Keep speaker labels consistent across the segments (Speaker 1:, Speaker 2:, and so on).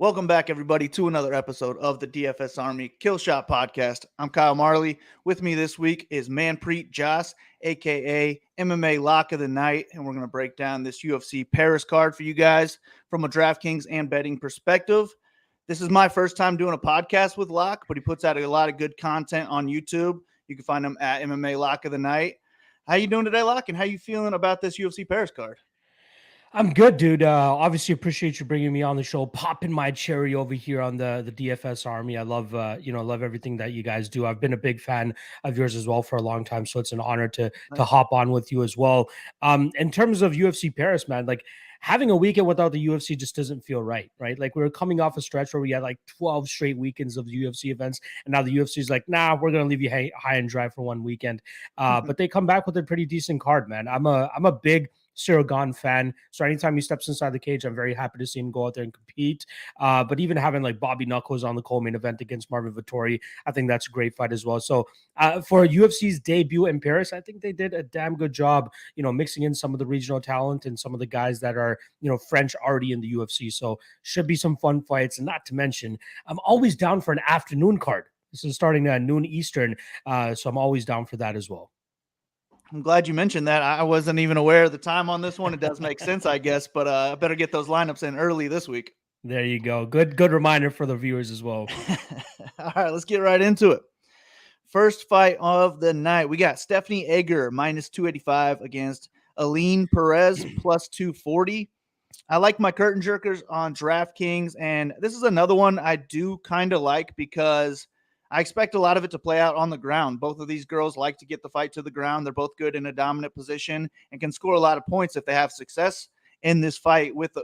Speaker 1: Welcome back, everybody, to another episode of the DFS Army Killshot podcast. I'm Kyle Marley. With me this week is Manpreet, Jhass, aka MMA Lock of the Night, and we're going to break down this UFC Paris card for you guys from a DraftKings and betting perspective. This is my first time doing a podcast with Lock, but he puts out a lot of good content on YouTube. You can find him at MMA Lock of the Night. How you doing today, Lock, and how you feeling about this UFC Paris card?
Speaker 2: I'm good, dude. Obviously appreciate you bringing me on the show, popping my cherry over here on the DFS Army. I love, love everything that you guys do. I've been a big fan of yours as well for a long time, so it's an honor to hop on with you as well. In terms of UFC Paris, man, like having a weekend without the UFC just doesn't feel right? Like we were coming off a stretch where we had like 12 straight weekends of UFC events, and now the UFC is like, nah, we're gonna leave you high and dry for one weekend. But they come back with a pretty decent card, man. I'm a big Gane fan. So anytime he steps inside the cage, I'm very happy to see him go out there and compete. But even having like Bobby Knuckles on the co-main event against Marvin Vettori, I think that's a great fight as well. So for UFC's debut in Paris, I think they did a damn good job, mixing in some of the regional talent and some of the guys that are, French already in the UFC. So should be some fun fights. And not to mention, I'm always down for an afternoon card. This is starting at noon Eastern. So I'm always down for that as well.
Speaker 1: I'm glad you mentioned that. I wasn't even aware of the time on this one. It does make sense, I guess, but I better get those lineups in early this week.
Speaker 2: There you go. Good reminder for the viewers as well.
Speaker 1: All right, let's get right into it. First fight of the night. We got Stephanie Egger minus 285 against Aline Perez plus 240. I like my curtain jerkers on DraftKings, and this is another one I do kind of like because I expect a lot of it to play out on the ground. Both of these girls like to get the fight to the ground. They're both good in a dominant position and can score a lot of points if they have success in this fight with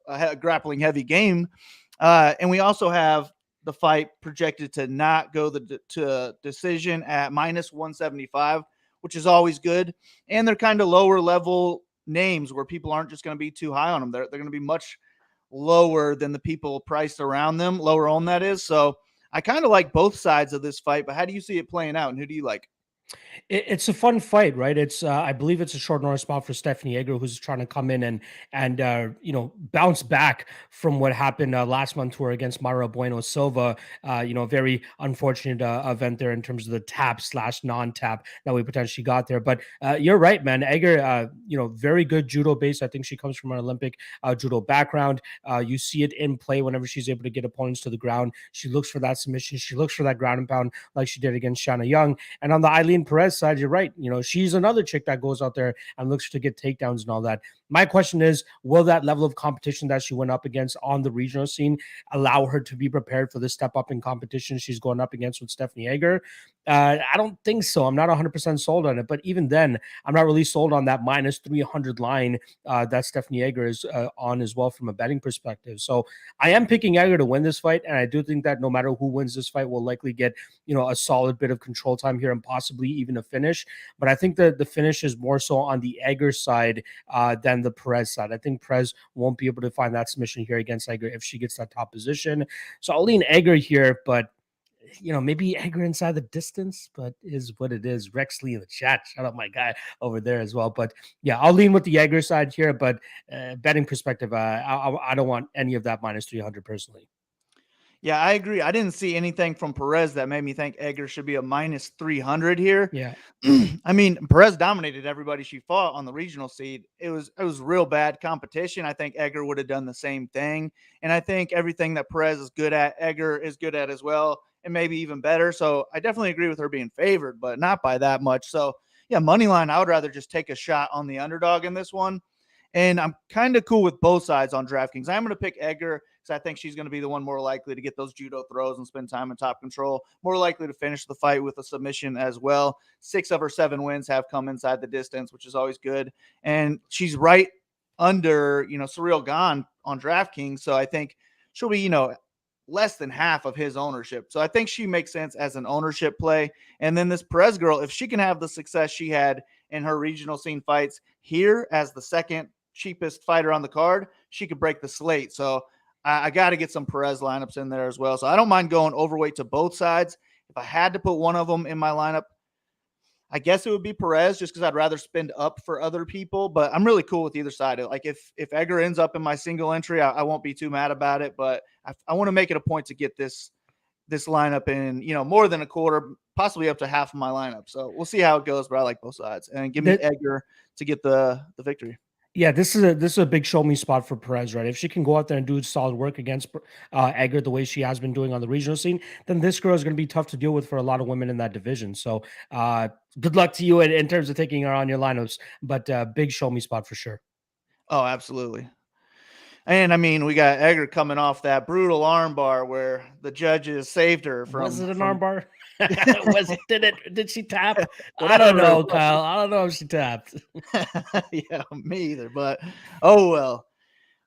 Speaker 1: a grappling heavy game. And we also have the fight projected to not go to decision at minus 175, which is always good. And they're kind of lower level names where people aren't just going to be too high on them. They're going to be much lower than the people priced around them, lower on that is. So I kind of like both sides of this fight, but how do you see it playing out and who do you like?
Speaker 2: It's a fun fight, right? It's I believe it's a short notice spot for Stephanie Egger, who's trying to come in and bounce back from what happened last month tour against Mara Bueno Silva. Very unfortunate event there in terms of the tap / non-tap that we potentially got there. But you're right, man. Egger, very good judo base. I think she comes from an Olympic judo background. You see it in play whenever she's able to get opponents to the ground. She looks for that submission. She looks for that ground and pound like she did against Shanna Young. And on the Aline Perez side, you're right. She's another chick that goes out there and looks to get takedowns and all that. My question is, will that level of competition that she went up against on the regional scene allow her to be prepared for the step up in competition she's going up against with Stephanie Egger? I don't think so. I'm not 100% sold on it. But even then, I'm not really sold on that minus 300 line that Stephanie Egger is on as well from a betting perspective. So I am picking Egger to win this fight. And I do think that no matter who wins this fight, we'll likely get, a solid bit of control time here and possibly even a finish. But I think that the finish is more so on the Egger side than the Perez side. I think Perez won't be able to find that submission here against Egger if she gets that top position. So I'll lean Egger here, but maybe Egger inside the distance, but is what it is. Rex Lee in the chat. Shout out my guy over there as well. But yeah, I'll lean with the Egger side here, but betting perspective, I don't want any of that minus 300 personally.
Speaker 1: Yeah, I agree. I didn't see anything from Perez that made me think Egger should be a minus 300 here.
Speaker 2: Yeah.
Speaker 1: I mean, Perez dominated everybody she fought on the regional seed. It was real bad competition. I think Egger would have done the same thing. And I think everything that Perez is good at, Egger is good at as well, and maybe even better. So I definitely agree with her being favored, but not by that much. So yeah, money line, I would rather just take a shot on the underdog in this one. And I'm kind of cool with both sides on DraftKings. I'm going to pick Egger because I think she's going to be the one more likely to get those judo throws and spend time in top control, more likely to finish the fight with a submission as well. 6 of her 7 wins have come inside the distance, which is always good. And she's right under, Ciryl Gane on DraftKings. So I think she'll be, less than half of his ownership. So I think she makes sense as an ownership play. And then this Perez girl, if she can have the success she had in her regional scene fights here as the second cheapest fighter on the card, she could break the slate. So I got to get some Perez lineups in there as well. So I don't mind going overweight to both sides. If I had to put one of them in my lineup, I guess it would be Perez just because I'd rather spend up for other people, but I'm really cool with either side. Like if Edgar ends up in my single entry, I won't be too mad about it, but I want to make it a point to get this lineup in, more than a quarter, possibly up to half of my lineup. So we'll see how it goes, but I like both sides. And give me Edgar to get the victory.
Speaker 2: Yeah, this is a big show me spot for Perez, right? If she can go out there and do solid work against Edgar the way she has been doing on the regional scene, then this girl is going to be tough to deal with for a lot of women in that division. So good luck to you in terms of taking her on your lineups, but big show me spot for sure.
Speaker 1: Oh, absolutely. And I mean, we got Edgar coming off that brutal armbar where the judges saved her from.
Speaker 2: Was it an
Speaker 1: from...
Speaker 2: armbar? Did she tap?
Speaker 1: Whatever
Speaker 2: I don't know, Kyle. I don't know if she tapped.
Speaker 1: Yeah, me either. But oh well.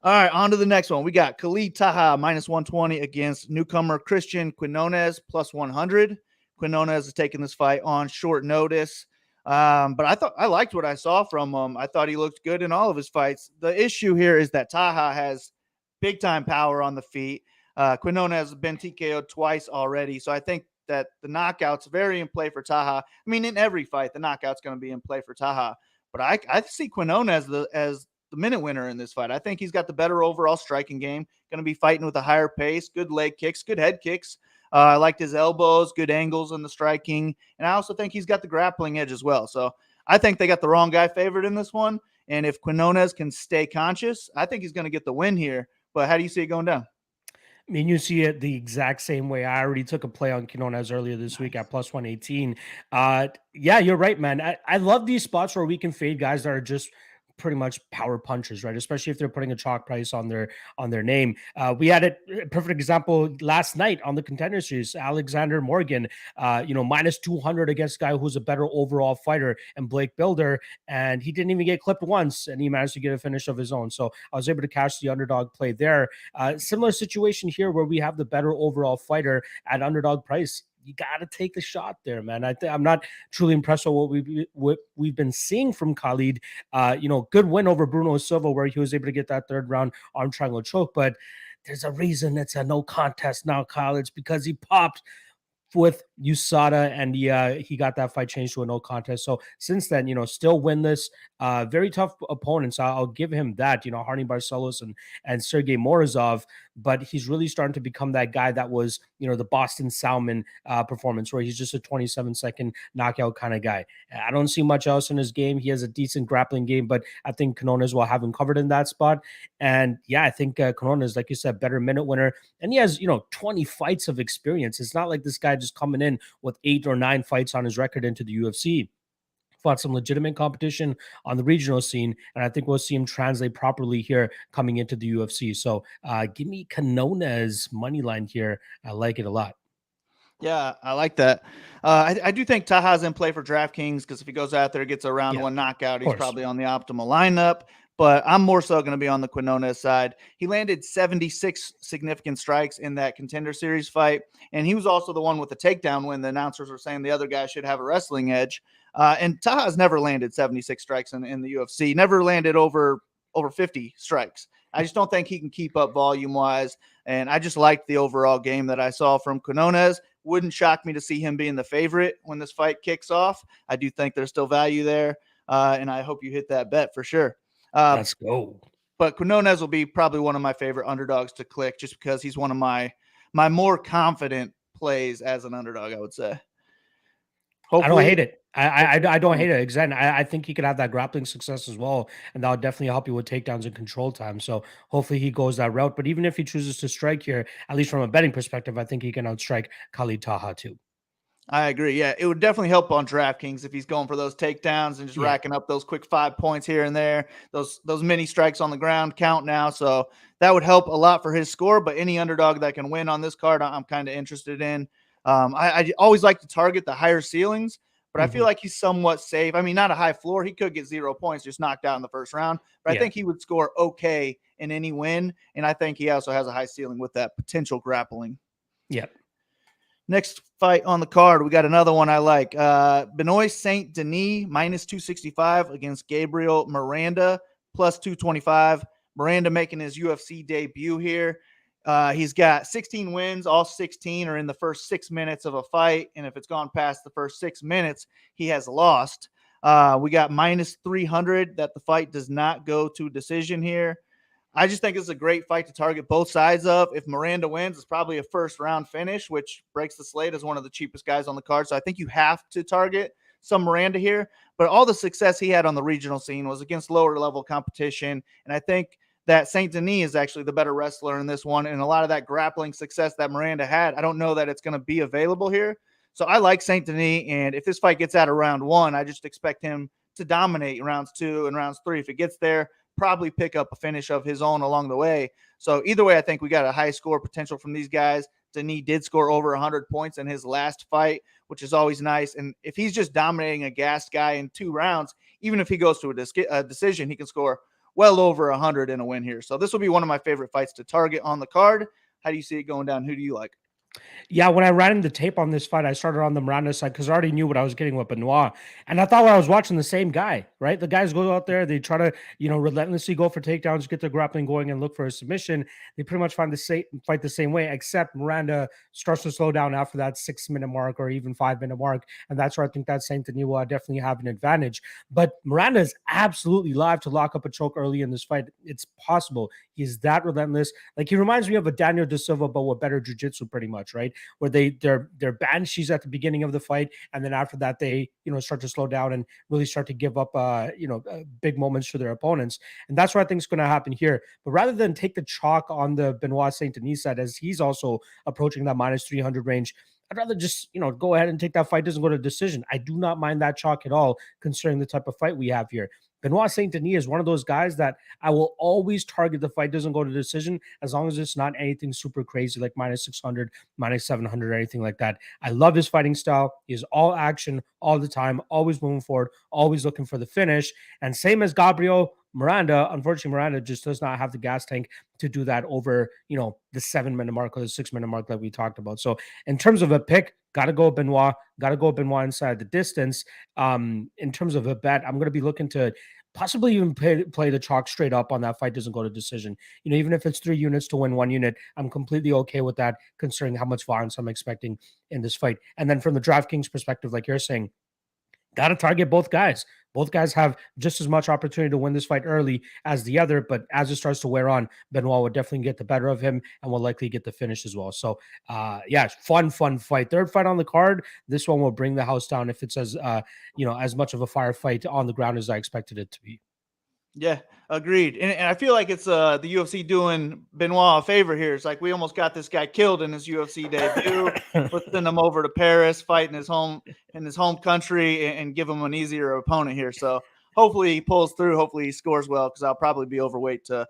Speaker 1: All right, on to the next one. We got Khalid Taha minus 120 against newcomer Christian Quinones plus 100. Quinones is taking this fight on short notice. But I liked what I saw from him. I thought he looked good in all of his fights. The issue here is that Taha has big time power on the feet. Quinones has been TKO'd twice already. So I think that the knockout's very in play for Taha. I mean, in every fight, the knockout's going to be in play for Taha. But I see Quinones as the minute winner in this fight. I think he's got the better overall striking game. Going to be fighting with a higher pace, good leg kicks, good head kicks. I liked his elbows, good angles in the striking. And I also think he's got the grappling edge as well. So I think they got the wrong guy favored in this one. And if Quinones can stay conscious, I think he's going to get the win here. But how do you see it going down?
Speaker 2: I mean, you see it the exact same way. I already took a play on Quinones earlier this week at plus 118. Yeah, you're right, man. I love these spots where we can fade guys that are just pretty much power punches, right? Especially if they're putting a chalk price on their name. We had a perfect example last night on the Contender Series. Alexander Morgan, minus 200 against a guy who's a better overall fighter, and Blake Builder, and he didn't even get clipped once, and he managed to get a finish of his own. So I was able to catch the underdog play there. Similar situation here where we have the better overall fighter at underdog price. You got to take the shot there, man. I'm not truly impressed with what we've been seeing from Khalid. Good win over Bruno Silva where he was able to get that third round arm triangle choke, but there's a reason it's a no contest now, Kyle. It's because he popped with USADA and he got that fight changed to a no contest. So since then, still winless, very tough opponents. I'll give him that, Harney Barcelos and Sergey Morozov, but he's really starting to become that guy that was, the Boston Salmon performance where he's just a 27-second knockout kind of guy. I don't see much else in his game. He has a decent grappling game, but I think Quinones will have him covered in that spot. And yeah, I think Quinones, like you said, better minute winner. And he has, 20 fights of experience. It's not like this guy just coming in with 8 or 9 fights on his record into the UFC. Fought some legitimate competition on the regional scene, and I think we'll see him translate properly here coming into the UFC. So give me Quinones money line here. I like it a lot.
Speaker 1: Yeah, I like that. I do think Taha's in play for DraftKings because if he goes out there, gets a round one knockout, he's probably on the optimal lineup. But I'm more so going to be on the Quinones side. He landed 76 significant strikes in that Contender Series fight, and he was also the one with the takedown when the announcers were saying the other guy should have a wrestling edge. And Taha's never landed 76 strikes in the UFC, never landed over 50 strikes. I just don't think he can keep up volume-wise, and I just liked the overall game that I saw from Quinones. Wouldn't shock me to see him being the favorite when this fight kicks off. I do think there's still value there, and I hope you hit that bet for sure.
Speaker 2: Let's go.
Speaker 1: But Quinones will be probably one of my favorite underdogs to click just because he's one of my more confident plays as an underdog, I would say.
Speaker 2: Hopefully, I don't hate it. I don't hate it. Exactly. I think he could have that grappling success as well, and that would definitely help you with takedowns and control time. So hopefully he goes that route. But even if he chooses to strike here, at least from a betting perspective, I think he can outstrike Khalid Taha too.
Speaker 1: I agree. Yeah, it would definitely help on DraftKings if he's going for those takedowns and just racking up those quick 5 points here and there. Those mini strikes on the ground count now, so that would help a lot for his score. But any underdog that can win on this card, I'm kind of interested in. I always like to target the higher ceilings, but I feel like he's somewhat safe. I mean, not a high floor. He could get 0 points, just knocked out in the first round. But I think he would score okay in any win, and I think he also has a high ceiling with that potential grappling.
Speaker 2: Yep.
Speaker 1: Next fight on the card, we got another one I like. Benoit Saint Denis minus 265 against Gabriel Miranda plus 225. Miranda making his UFC debut here. He's got 16 wins. All 16 are in the first 6 minutes of a fight. And if it's gone past the first 6 minutes, he has lost. We got minus 300 that the fight does not go to decision here. I just think it's a great fight to target both sides of. If Miranda wins, it's probably a first round finish, which breaks the slate as one of the cheapest guys on the card. So I think you have to target some Miranda here. But all the success he had on the regional scene was against lower level competition. And I think that St. Denis is actually the better wrestler in this one. And a lot of that grappling success that Miranda had, I don't know that it's going to be available here. So I like St. Denis. And if this fight gets out of round 1, I just expect him to dominate rounds 2 and rounds 3. If it gets there, probably pick up a finish of his own along the way. So either way, I think we got a high score potential from these guys. Denis did score over 100 points in his last fight, which is always nice. And if he's just dominating a gassed guy in 2 rounds, even if he goes to a decision, he can score well over 100 in a win here. So this will be one of my favorite fights to target on the card. How do you see it going down? Who do you like?
Speaker 2: Yeah, when I ran the tape on this fight, I started on the Miranda side because I already knew what I was getting with Benoit. And I thought I was watching the same guy, right? The guys go out there, they try to, relentlessly go for takedowns, get their grappling going, and look for a submission. They pretty much fight the same way, except Miranda starts to slow down after that 6-minute mark or even 5-minute mark. And that's where I think that Saint Denis will definitely have an advantage. But Miranda is absolutely live to lock up a choke early in this fight. It's possible. He's that relentless. Like, he reminds me of a Daniel De Silva, but with better jiu-jitsu pretty much, right? Where they're banshees at the beginning of the fight, and then after that they start to slow down and really start to give up big moments to their opponents. And that's what I think is going to happen here. But rather than take the chalk on the Benoit Saint Denis side, as he's also approaching that minus 300 range, I'd rather just, go ahead and take that fight. Doesn't go to decision. I do not mind that chalk at all, considering the type of fight we have here. Benoit Saint Denis is one of those guys that I will always target. The fight doesn't go to decision as long as it's not anything super crazy like minus 600, minus 700, or anything like that. I love his fighting style. He is all action all the time, always moving forward, always looking for the finish. And same as Gabriel Miranda, unfortunately, Miranda just does not have the gas tank to do that over, the 7-minute mark or the 6-minute mark that we talked about. So in terms of a pick, got to go Benoit inside the distance. In terms of a bet, I'm going to be looking to possibly even play the chalk straight up on that fight doesn't go to decision. Even if it's 3 units to win 1 unit, I'm completely okay with that, considering how much violence I'm expecting in this fight. And then from the DraftKings perspective, like you're saying, got to target both guys. Both guys have just as much opportunity to win this fight early as the other, but as it starts to wear on, Benoit will definitely get the better of him and will likely get the finish as well. So, fun fight. 3rd fight on the card. This one will bring the house down if it's as much of a firefight on the ground as I expected it to be.
Speaker 1: Yeah, agreed. And I feel like it's the UFC doing Benoit a favor here. It's like we almost got this guy killed in his UFC debut. Let's send him over to Paris, fight in his home country, and give him an easier opponent here. So hopefully he pulls through. Hopefully he scores well, because I'll probably be overweight to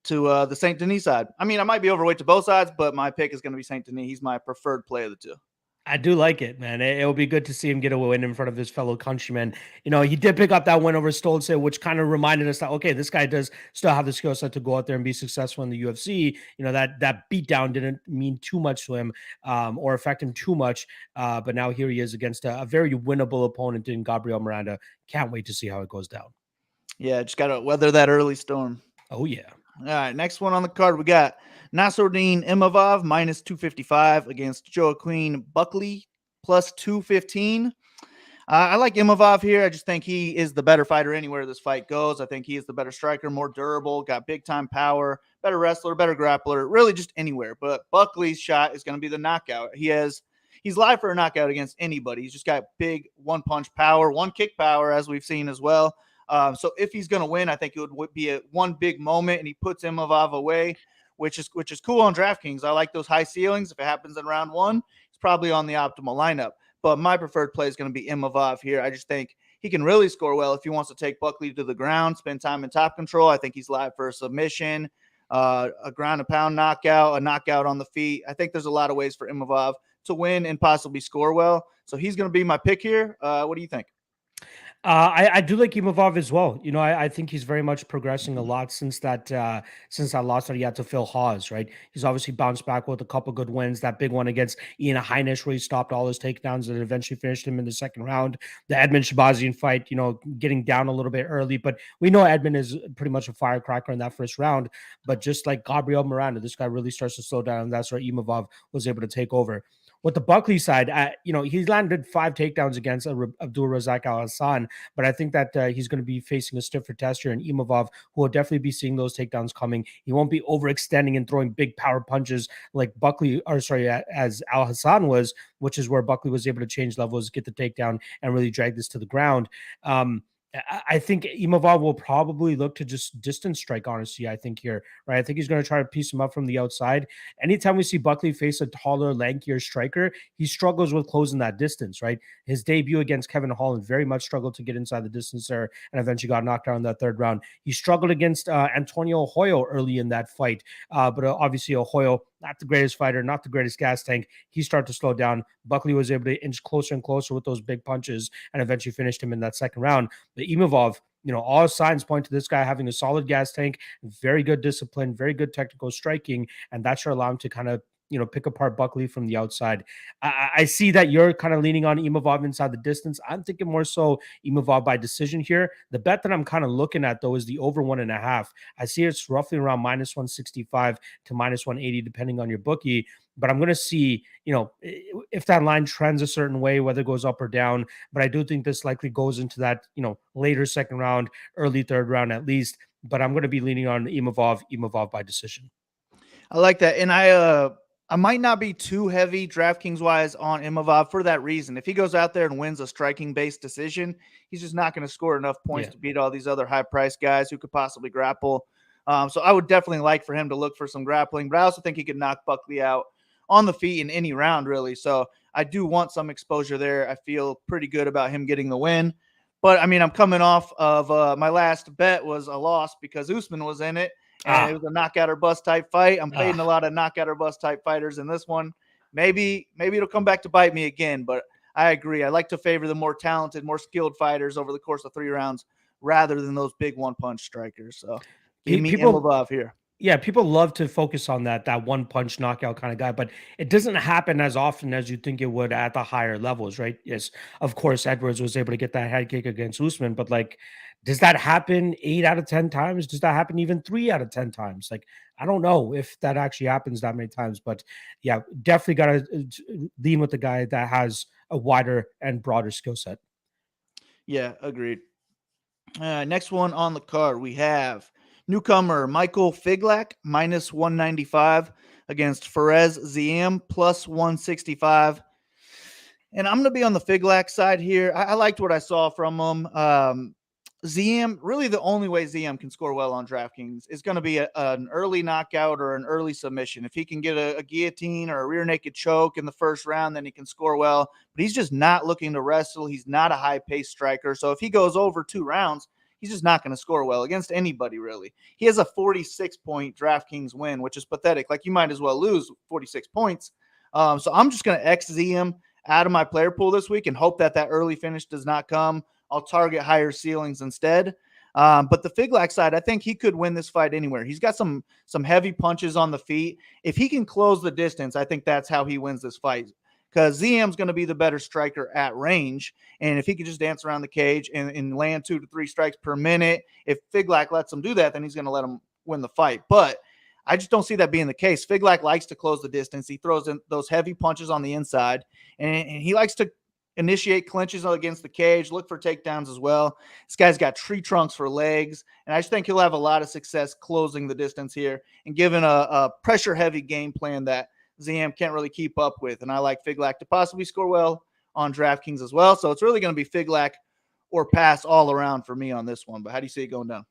Speaker 1: the Saint Denis side. I mean, I might be overweight to both sides, but my pick is going to be Saint Denis. He's my preferred play of the two.
Speaker 2: I do like it, man. It'll be good to see him get a win in front of his fellow countrymen. He did pick up that win over Stoltzfus, which kind of reminded us that, okay, this guy does still have the skill set to go out there and be successful in the UFC. That beatdown didn't mean too much to him or affect him too much. But now here he is against a very winnable opponent in Gabriel Miranda. Can't wait to see how it goes down.
Speaker 1: Yeah, just got to weather that early storm.
Speaker 2: Oh, yeah.
Speaker 1: All right, next one on the card, we got Nassourdine Imavov minus 255 against Joaquin Buckley plus 215. I like Imavov here. I just think he is the better fighter anywhere this fight goes. I think he is the better striker, more durable, got big-time power, better wrestler, better grappler, really just anywhere. But Buckley's shot is going to be the knockout. He's live for a knockout against anybody. He's just got big one-punch power, one-kick power, as we've seen as well. So if he's going to win, I think it would be one big moment, and he puts Imavov away, which is cool on DraftKings. I like those high ceilings. If it happens in round 1, it's probably on the optimal lineup. But my preferred play is going to be Imavov here. I just think he can really score well if he wants to take Buckley to the ground, spend time in top control. I think he's live for a submission, a ground and pound knockout, a knockout on the feet. I think there's a lot of ways for Imavov to win and possibly score well. So he's going to be my pick here. What do you think?
Speaker 2: I do like Imavov as well. You know, I think he's very much progressing a lot since that loss that he had to Phil Hawes, right? He's obviously bounced back with a couple good wins. That big one against Ian Heinisch where he stopped all his takedowns and eventually finished him in the second round. The Edmund Shabazian fight, you know, getting down a little bit early, but we know Edmund is pretty much a firecracker in that first round. But just like Gabriel Miranda, this guy really starts to slow down, and that's where Imavov was able to take over. With the Buckley side, you know, he's landed 5 takedowns against Abdul Razak Al Hassan, but I think that he's going to be facing a stiffer test here in Imavov, who will definitely be seeing those takedowns coming. He won't be overextending and throwing big power punches like Buckley, or sorry, as Al Hassan was, which is where Buckley was able to change levels, get the takedown, and really drag this to the ground. I think Imavov will probably look to just distance strike, honestly, I think here, right? I think he's going to try to piece him up from the outside. Anytime we see Buckley face a taller, lankier striker, he struggles with closing that distance, right? His debut against Kevin Holland very much struggled to get inside the distance there and eventually got knocked out in that third round. He struggled against Antonio Hoyo early in that fight, but obviously Hoyo, not the greatest fighter, not the greatest gas tank. He started to slow down. Buckley was able to inch closer and closer with those big punches and eventually finished him in that second round. The Imavov, you know, all signs point to this guy having a solid gas tank, very good discipline, very good technical striking, and that should allow him to kind of, you know, pick apart Buckley from the outside. I see that you're kind of leaning on Imavov inside the distance. I'm thinking more so Imavov by decision here. The bet that I'm kind of looking at, though, is the over 1.5. I see it's roughly around minus 165 to minus 180, depending on your bookie. But I'm going to see, you know, if that line trends a certain way, whether it goes up or down. But I do think this likely goes into that, you know, later second round, early third round at least. But I'm going to be leaning on Imavov by decision.
Speaker 1: I like that. And I might not be too heavy DraftKings wise on Imavov for that reason. If he goes out there and wins a striking based decision, he's just not going to score enough points to beat all these other high priced guys who could possibly grapple. So I would definitely like for him to look for some grappling, but I also think he could knock Buckley out on the feet in any round, really. So I do want some exposure there. I feel pretty good about him getting the win. But I mean, I'm coming off of my last bet was a loss because Usman was in it. And it was a knockout or bust type fight. I'm fading a lot of knockout or bust type fighters in this one. Maybe it'll come back to bite me again, but I agree. I like to favor the more talented, more skilled fighters over the course of 3 rounds rather than those big one-punch strikers. So give me Imavov here.
Speaker 2: Yeah, people love to focus on that one punch knockout kind of guy, but it doesn't happen as often as you think it would at the higher levels, right? Yes, of course, Edwards was able to get that head kick against Usman, but like, does that happen 8 out of 10 times? Does that happen even 3 out of 10 times? Like, I don't know if that actually happens that many times, but yeah, definitely got to lean with the guy that has a wider and broader skill set.
Speaker 1: Yeah, agreed. Next one on the card, we have newcomer Michael Figlack minus 195 against Fares Ziam plus 165. And I'm going to be on the Figlack side here. I liked what I saw from him. Ziam, really the only way Ziam can score well on DraftKings is going to be an early knockout or an early submission. If he can get a guillotine or a rear naked choke in the first round, then he can score well. But he's just not looking to wrestle. He's not a high-paced striker. So if he goes over 2 rounds, he's just not going to score well against anybody, really. He has a 46-point DraftKings win, which is pathetic. Like, you might as well lose 46 points. So I'm just going to X-Z out of my player pool this week and hope that early finish does not come. I'll target higher ceilings instead. But the Figlack side, I think he could win this fight anywhere. He's got some heavy punches on the feet. If he can close the distance, I think that's how he wins this fight. Because Ziam's going to be the better striker at range. And if he can just dance around the cage and land 2 to 3 strikes per minute, if Figlack lets him do that, then he's going to let him win the fight. But I just don't see that being the case. Figlack likes to close the distance. He throws in those heavy punches on the inside, and he likes to initiate clinches against the cage, look for takedowns as well. This guy's got tree trunks for legs, and I just think he'll have a lot of success closing the distance here and given a pressure-heavy game plan that Ziam can't really keep up with. And I like Figlack to possibly score well on DraftKings as well. So it's really going to be Figlack or pass all around for me on this one. But how do you see it going down?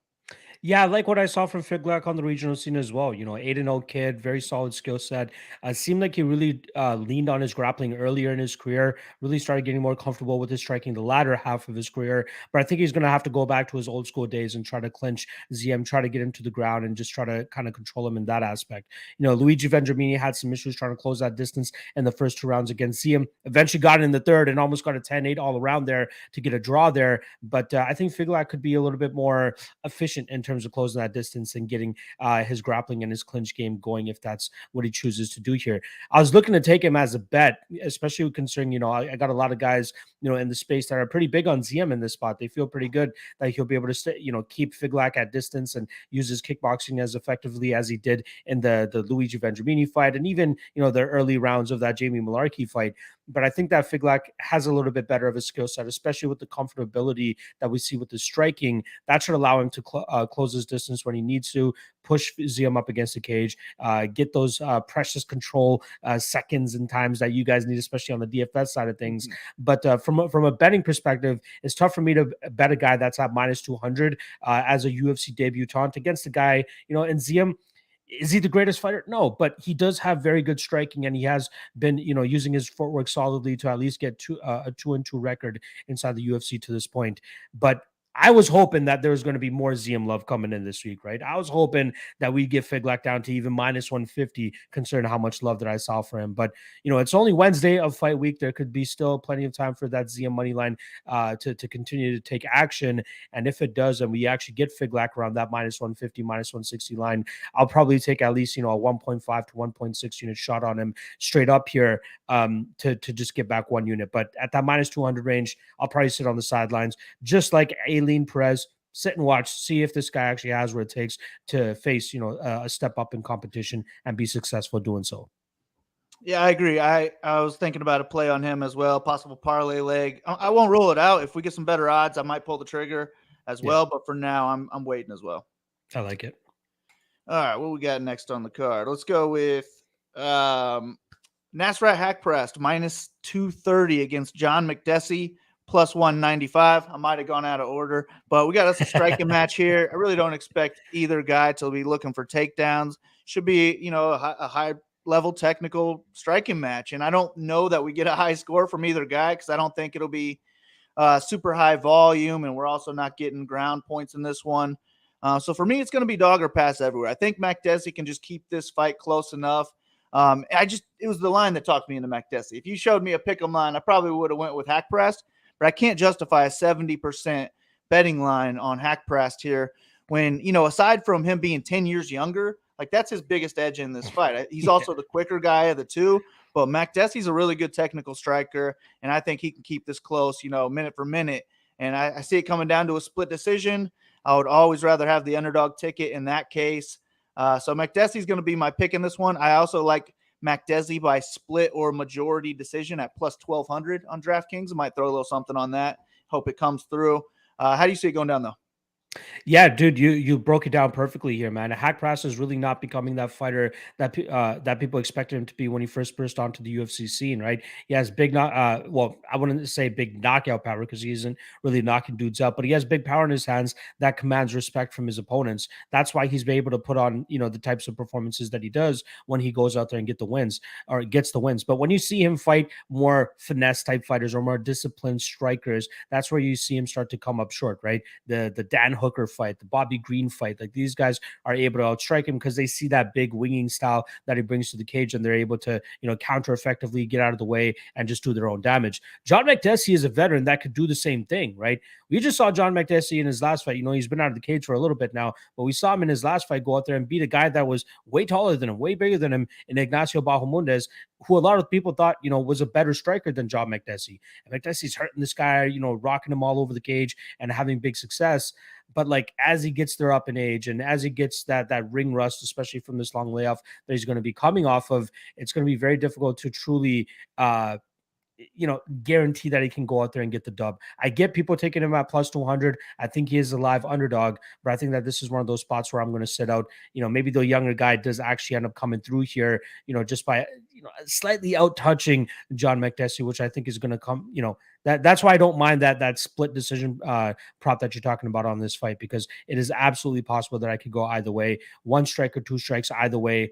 Speaker 2: Yeah, I like what I saw from Figlack on the regional scene as well. 8-0 kid, very solid skill set. Seemed like he really leaned on his grappling earlier in his career, really started getting more comfortable with his striking the latter half of his career. But I think he's going to have to go back to his old school days and try to clinch ZM, try to get him to the ground and just try to kind of control him in that aspect. Luigi Vendramini had some issues trying to close that distance in the first 2 rounds against ZM. Eventually got in the third and almost got a 10-8 all around there to get a draw there. But I think Figlack could be a little bit more efficient in terms of closing that distance and getting his grappling and his clinch game going if that's what he chooses to do here. I was looking to take him as a bet, especially considering, I got a lot of guys, in the space that are pretty big on ZM in this spot. They feel pretty good that he'll be able to keep Figlack at distance and use his kickboxing as effectively as he did in the Luigi Vendramini fight and even, the early rounds of that Jamie Malarkey fight. But I think that Figlack has a little bit better of a skill set, especially with the comfortability that we see with the striking. That should allow him to close his distance when he needs to, push ZM up against the cage, get those precious control seconds and times that you guys need, especially on the DFS side of things. But from a betting perspective, it's tough for me to bet a guy that's at minus 200 as a UFC debutant against a guy, and ZM. Is he the greatest fighter? No, but he does have very good striking, and he has been, using his footwork solidly to at least get a 2-2 record inside the UFC to this point. But I was hoping that there was going to be more ZM love coming in this week, right? I was hoping that we'd get Figlack down to even minus 150, considering how much love that I saw for him. But, it's only Wednesday of fight week. There could be still plenty of time for that ZM money line to continue to take action. And if it does, and we actually get Figlack around that minus 150, minus 160 line, I'll probably take at least, a 1.5 to 1.6 unit shot on him straight up here to just get back 1 unit. But at that minus 200 range, I'll probably sit on the sidelines, just like Perez, sit and watch, see if this guy actually has what it takes to face, a step up in competition and be successful doing so.
Speaker 1: Yeah, I agree. I was thinking about a play on him as well, possible parlay leg. I won't rule it out. If we get some better odds, I might pull the trigger as well. But for now, I'm waiting as well.
Speaker 2: I like it.
Speaker 1: All right, what we got next on the card? Let's go with Nasrat Haqparast minus 230 against John McDessie plus 195. I might have gone out of order, but we got us a striking match here. I really don't expect either guy to be looking for takedowns. Should be, a high level technical striking match. And I don't know that we get a high score from either guy because I don't think it'll be super high volume. And we're also not getting ground points in this one. So for me, it's going to be dog or pass everywhere. I think McDessie can just keep this fight close enough. It was the line that talked me into McDessie. If you showed me a pick'em line, I probably would have went with Haqparast, but I can't justify a 70% betting line on Haqparast here when, aside from him being 10 years younger, like that's his biggest edge in this fight. He's also the quicker guy of the two, but McDessie's a really good technical striker, and I think he can keep this close, minute for minute. And I see it coming down to a split decision. I would always rather have the underdog ticket in that case. So McDessie's going to be my pick in this one. I also like McDessie by split or majority decision at plus 1,200 on DraftKings. I might throw a little something on that. Hope it comes through. How do you see it going down, though?
Speaker 2: Yeah, dude, you broke it down perfectly here, man. Haqparast is really not becoming that fighter that people expected him to be when he first burst onto the UFC scene, right? He has big I wouldn't say big knockout power because he isn't really knocking dudes out, but he has big power in his hands that commands respect from his opponents. That's why he's been able to put on, the types of performances that he does when he goes out there and gets the wins. But when you see him fight more finesse type fighters or more disciplined strikers, that's where you see him start to come up short, right? The Dan Hooker fight, the Bobby Green fight, like these guys are able to outstrike him because they see that big winging style that he brings to the cage, and they're able to, counter effectively, get out of the way, and just do their own damage. John McDessie is a veteran that could do the same thing, right? We just saw John McDessie in his last fight. He's been out of the cage for a little bit now, but we saw him in his last fight go out there and beat a guy that was way taller than him, way bigger than him, in Ignacio Bahamondes, who a lot of people thought, was a better striker than John McDessie. And McDessie's hurting this guy, rocking him all over the cage and having big success. But like as he gets there up in age and as he gets that ring rust, especially from this long layoff that he's going to be coming off of, it's going to be very difficult to truly guarantee that he can go out there and get the dub. I get people taking him at plus 200. I think he is a live underdog, but I think that this is one of those spots where I'm going to sit out. Maybe the younger guy does actually end up coming through here, just by, slightly out touching John Makdessi, which I think is going to come, that's why I don't mind that split decision prop that you're talking about on this fight, because it is absolutely possible that I could go either way. One strike or two strikes, either way.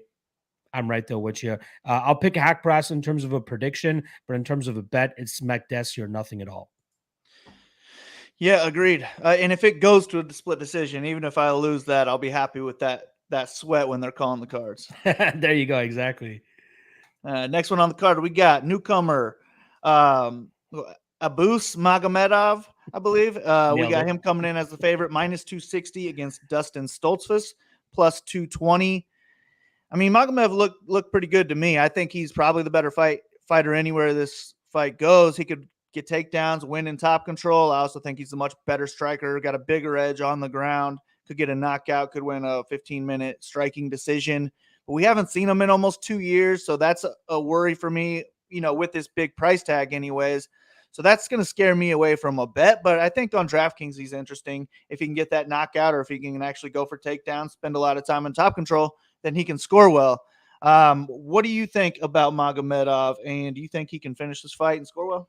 Speaker 2: I'm right there with you. I'll pick a hack brass in terms of a prediction, but in terms of a bet, it's Makdessi or nothing at all.
Speaker 1: Yeah, agreed. And if it goes to a split decision, even if I lose that, I'll be happy with that sweat when they're calling the cards.
Speaker 2: There you go. Exactly.
Speaker 1: Next one on the card, we got newcomer Abus Magomedov, I believe. We got him coming in as the favorite, minus 260 against Dustin Stoltzfus, plus 220. I mean, Magomedov looked pretty good to me. I think he's probably the better fighter anywhere this fight goes. He could get takedowns, win in top control. I also think he's a much better striker, got a bigger edge on the ground, could get a knockout, could win a 15-minute striking decision. But we haven't seen him in almost 2 years, so that's a worry for me, with this big price tag anyways. So that's going to scare me away from a bet. But I think on DraftKings, he's interesting. If he can get that knockout, or if he can actually go for takedowns, spend a lot of time in top control, then he can score well. What do you think about Magomedov? And do you think he can finish this fight and score well?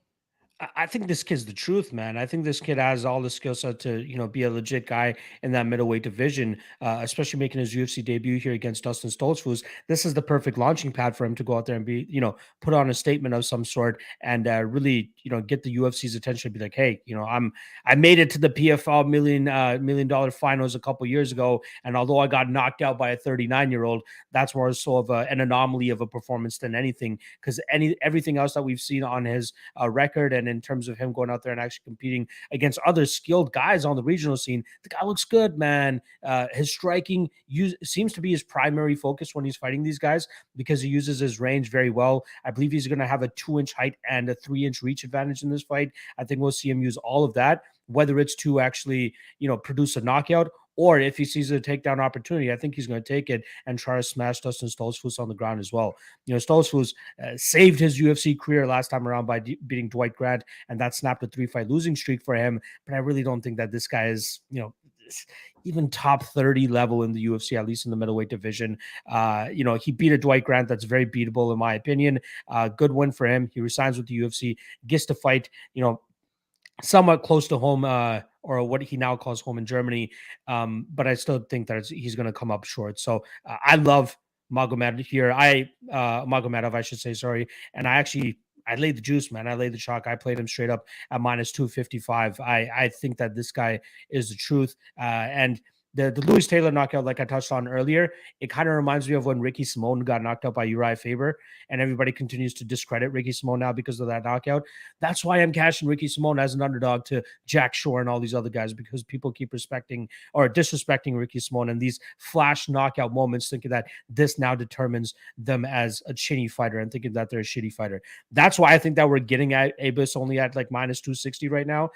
Speaker 2: I think this kid's the truth, man. I think this kid has all the skill set to, be a legit guy in that middleweight division, especially making his UFC debut here against Dustin Stoltzfus. This is the perfect launching pad for him to go out there and be, put on a statement of some sort and really, get the UFC's attention. Be like, hey, I made it to the PFL million dollar finals a couple years ago, and although I got knocked out by a 39-year-old, that's more so of an anomaly of a performance than anything, because everything else that we've seen on his record and in terms of him going out there and actually competing against other skilled guys on the regional scene, the guy looks good, man. His striking seems to be his primary focus when he's fighting these guys, because he uses his range very well. I believe he's going to have a 2-inch height and a 3-inch reach advantage in this fight. I think we'll see him use all of that, whether it's to actually, produce a knockout, or if he sees a takedown opportunity, I think he's going to take it and try to smash Dustin Stoltzfus on the ground as well. Stoltzfus saved his UFC career last time around by beating Dwight Grant, and that snapped a 3-fight losing streak for him. But I really don't think that this guy is, even top 30 level in the UFC, at least in the middleweight division. He beat a Dwight Grant that's very beatable, in my opinion. Good win for him. He resigns with the UFC, gets to fight, somewhat close to home, or what he now calls home in Germany. But I still think that he's going to come up short. So I love Magomedov here. Magomedov, I should say, sorry. And I laid the juice, man. I laid the chalk. I played him straight up at minus 255. I think that this guy is the truth. And the Lewis Taylor knockout, like I touched on earlier, it kind of reminds me of when Ricky Simone got knocked out by Uriah Faber, and everybody continues to discredit Ricky Simone now because of that knockout. That's why I'm cashing Ricky Simone as an underdog to Jack Shore and all these other guys, because people keep respecting or disrespecting Ricky Simone and these flash knockout moments, thinking that this now determines them as a chinny fighter and thinking that they're a shitty fighter. That's why I think that we're getting at Abus only at like minus 260 right now.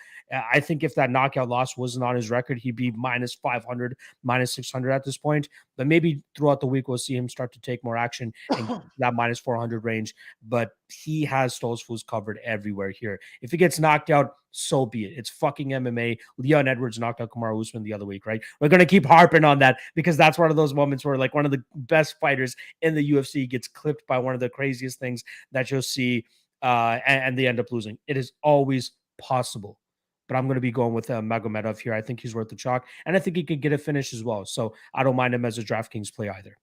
Speaker 2: I think if that knockout loss wasn't on his record, he'd be minus 500, minus 600 at this point. But maybe throughout the week, we'll see him start to take more action in that minus 400 range. But he has Stoltzfus covered everywhere here. If he gets knocked out, so be it. It's fucking MMA. Leon Edwards knocked out Kamaru Usman the other week, right? We're going to keep harping on that because that's one of those moments where like one of the best fighters in the UFC gets clipped by one of the craziest things that you'll see, and they end up losing. It is always possible. But I'm going to be going with Magomedov here. I think he's worth the chalk, and I think he could get a finish as well. So I don't mind him as a DraftKings play either.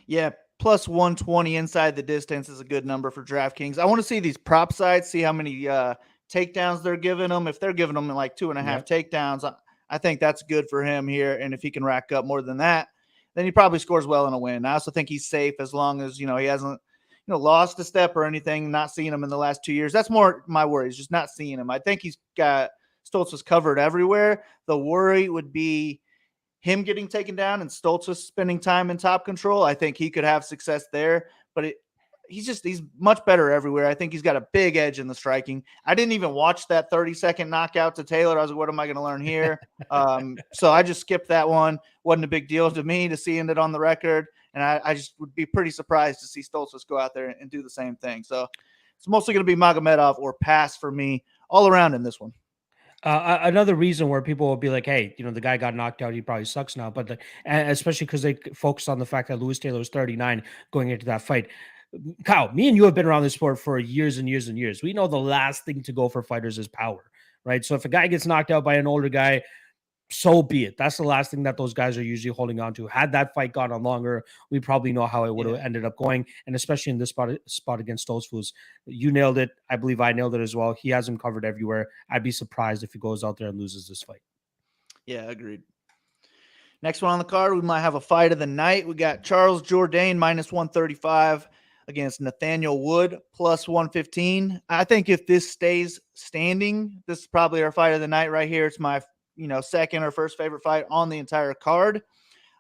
Speaker 1: Yeah, plus 120 inside the distance is a good number for DraftKings. I want to see these prop sites, see how many takedowns they're giving them. If they're giving them like 2.5 takedowns, I think that's good for him here. And if he can rack up more than that, then he probably scores well in a win. I also think he's safe as long as, he hasn't, lost a step or anything, not seeing him in the last 2 years. That's more my worry, is just not seeing him. I think he's got Stoltzfus covered everywhere. The worry would be him getting taken down and Stoltzfus spending time in top control. I think he could have success there, but he's much better everywhere. I think he's got a big edge in the striking. I didn't even watch that 30-second knockout to Taylor. I was like, what am I going to learn here? So I just skipped that one. Wasn't a big deal to me to seeing it on the record. And I just would be pretty surprised to see Stoltzfus go out there and do the same thing. So it's mostly going to be Magomedov or pass for me all around in this one.
Speaker 2: Another reason where people will be like, hey, the guy got knocked out, he probably sucks now. But especially because they focus on the fact that Lewis Taylor was 39 going into that fight. Kyle, me and you have been around this sport for years and years and years. We know the last thing to go for fighters is power, right? So if a guy gets knocked out by an older guy, so be it. That's the last thing that those guys are usually holding on to. Had that fight gone on longer, we probably know how it would have ended up going. And especially in this spot against Stoltzfus, you nailed it. I believe I nailed it as well. He has him covered everywhere. I'd be surprised if he goes out there and loses this fight.
Speaker 1: Yeah, agreed. Next one on the card, we might have a fight of the night. We got Charles Jourdain minus 135 against Nathaniel Wood plus 115. I think if this stays standing, this is probably our fight of the night right here. It's my second or first favorite fight on the entire card.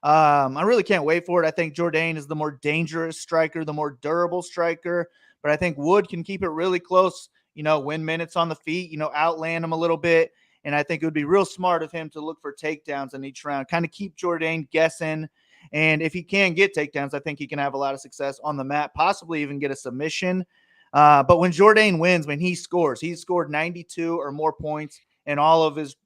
Speaker 1: I really can't wait for it. I think Jourdain is the more dangerous striker, the more durable striker, but I think Wood can keep it really close, win minutes on the feet, outland him a little bit. And I think it would be real smart of him to look for takedowns in each round, kind of keep Jourdain guessing. And if he can get takedowns, I think he can have a lot of success on the mat, possibly even get a submission. But when Jourdain wins, when he scores, he's scored 92 or more points in all of his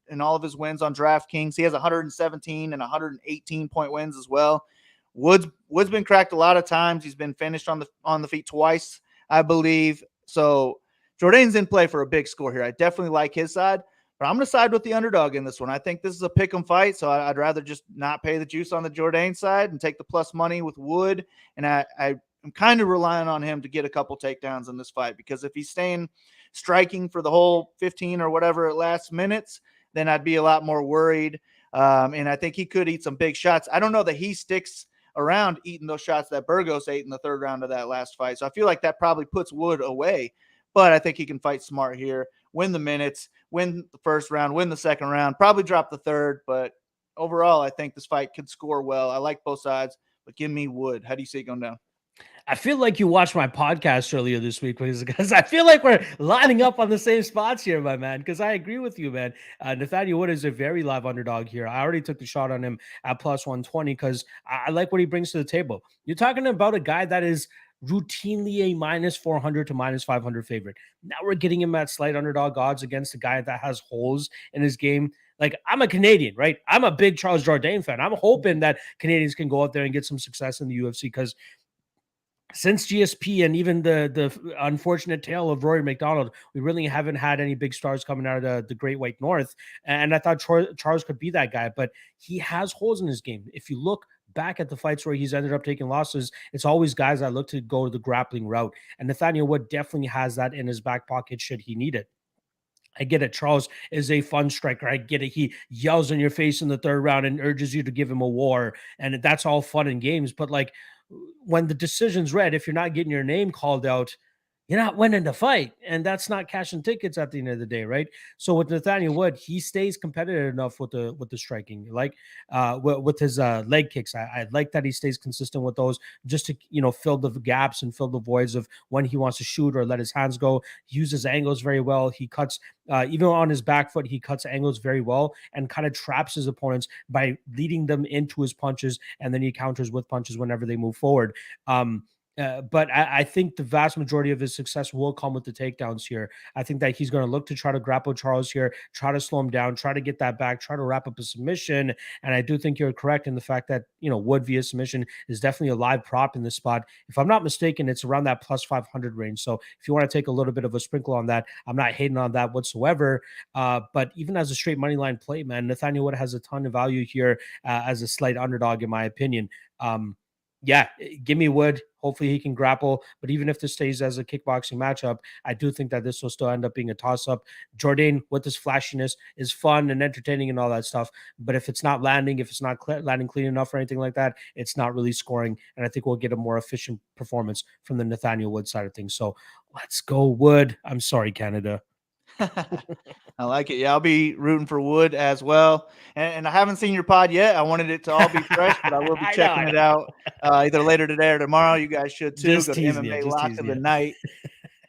Speaker 1: wins on DraftKings. He has 117 and 118 point wins as well. Wood's been cracked a lot of times. He's been finished on the feet twice, I believe. So Jourdain's in play for a big score here. I definitely like his side, but I'm going to side with the underdog in this one. I think this is a pick 'em fight, so I'd rather just not pay the juice on the Jourdain side and take the plus money with Wood. And I'm kind of relying on him to get a couple takedowns in this fight, because if he's staying striking for the whole 15 or whatever it lasts minutes, then I'd be a lot more worried. And I think he could eat some big shots. I don't know that he sticks around eating those shots that Burgos ate in the third round of that last fight. So I feel like that probably puts Wood away, but I think he can fight smart here, win the minutes, win the first round, win the second round, probably drop the third. But overall, I think this fight could score well. I like both sides, but give me Wood. How do you see it going down?
Speaker 2: I feel like you watched my podcast earlier this week because I feel like we're lining up on the same spots here, my man. Because I agree with you, man. Nathaniel Wood is a very live underdog here. I already took the shot on him at plus 120 because I like what he brings to the table. You're talking about a guy that is routinely a minus 400 to minus 500 favorite. Now we're getting him at slight underdog odds against a guy that has holes in his game. Like, I'm a Canadian, right? I'm a big Charles Jourdain fan. I'm hoping that Canadians can go out there and get some success in the UFC, because since GSP and even the unfortunate tale of Rory McDonald, we really haven't had any big stars coming out of the Great White North. And I thought Charles could be that guy, but he has holes in his game. If you look back at the fights where he's ended up taking losses, it's always guys that look to go the grappling route. And Nathaniel Wood definitely has that in his back pocket should he need it. I get it. Charles is a fun striker. I get it. He yells in your face in the third round and urges you to give him a war. And that's all fun and games. But like, when the decision's read, if you're not getting your name called out, you're not winning the fight. And that's not cashing tickets at the end of the day, right? So with Nathaniel Wood, he stays competitive enough with the striking, like with his leg kicks. I like that he stays consistent with those, just to fill the gaps and fill the voids of when he wants to shoot or let his hands go. He uses angles very well. He cuts even on his back foot, he cuts angles very well and kind of traps his opponents by leading them into his punches, and then he counters with punches whenever they move forward. But I think the vast majority of his success will come with the takedowns here. I think that he's going to look to try to grapple Charles here, try to slow him down, try to get that back, try to wrap up a submission. And I do think you're correct in the fact that, Wood via submission is definitely a live prop in this spot. If I'm not mistaken, it's around that plus 500 range. So if you want to take a little bit of a sprinkle on that, I'm not hating on that whatsoever. But even as a straight money line play, man, Nathaniel Wood has a ton of value here as a slight underdog, in my opinion. Yeah, give me Wood. Hopefully he can grapple. But even if this stays as a kickboxing matchup, I do think that this will still end up being a toss-up. Jourdain, with his flashiness, is fun and entertaining and all that stuff. But if it's not landing, if it's not landing clean enough or anything like that, it's not really scoring. And I think we'll get a more efficient performance from the Nathaniel Wood side of things. So let's go Wood. I'm sorry, Canada.
Speaker 1: I like it. Yeah, I'll be rooting for Wood as well. And I haven't seen your pod yet. I wanted it to all be fresh, but I will be checking it out either later today or tomorrow. You guys should too.
Speaker 2: Just
Speaker 1: go to
Speaker 2: tease
Speaker 1: MMA
Speaker 2: me,
Speaker 1: Lock of the Night.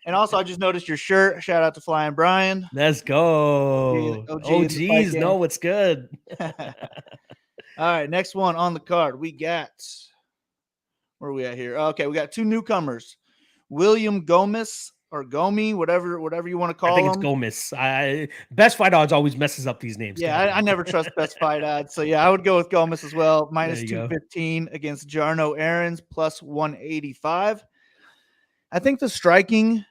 Speaker 1: And also, I just noticed your shirt. Shout out to Flying Brian.
Speaker 2: Let's go. OGs know what's good.
Speaker 1: All right, next one on the card. We got, where are we at here? Okay, we got two newcomers. William Gomez or Gomi, whatever you want to call
Speaker 2: I think it's
Speaker 1: him.
Speaker 2: Gomez. Best fight odds always messes up these names.
Speaker 1: Yeah, I never trust best fight odds. So yeah, I would go with Gomez as well. Minus 215 against Jarno Aaron's plus 185. I think the striking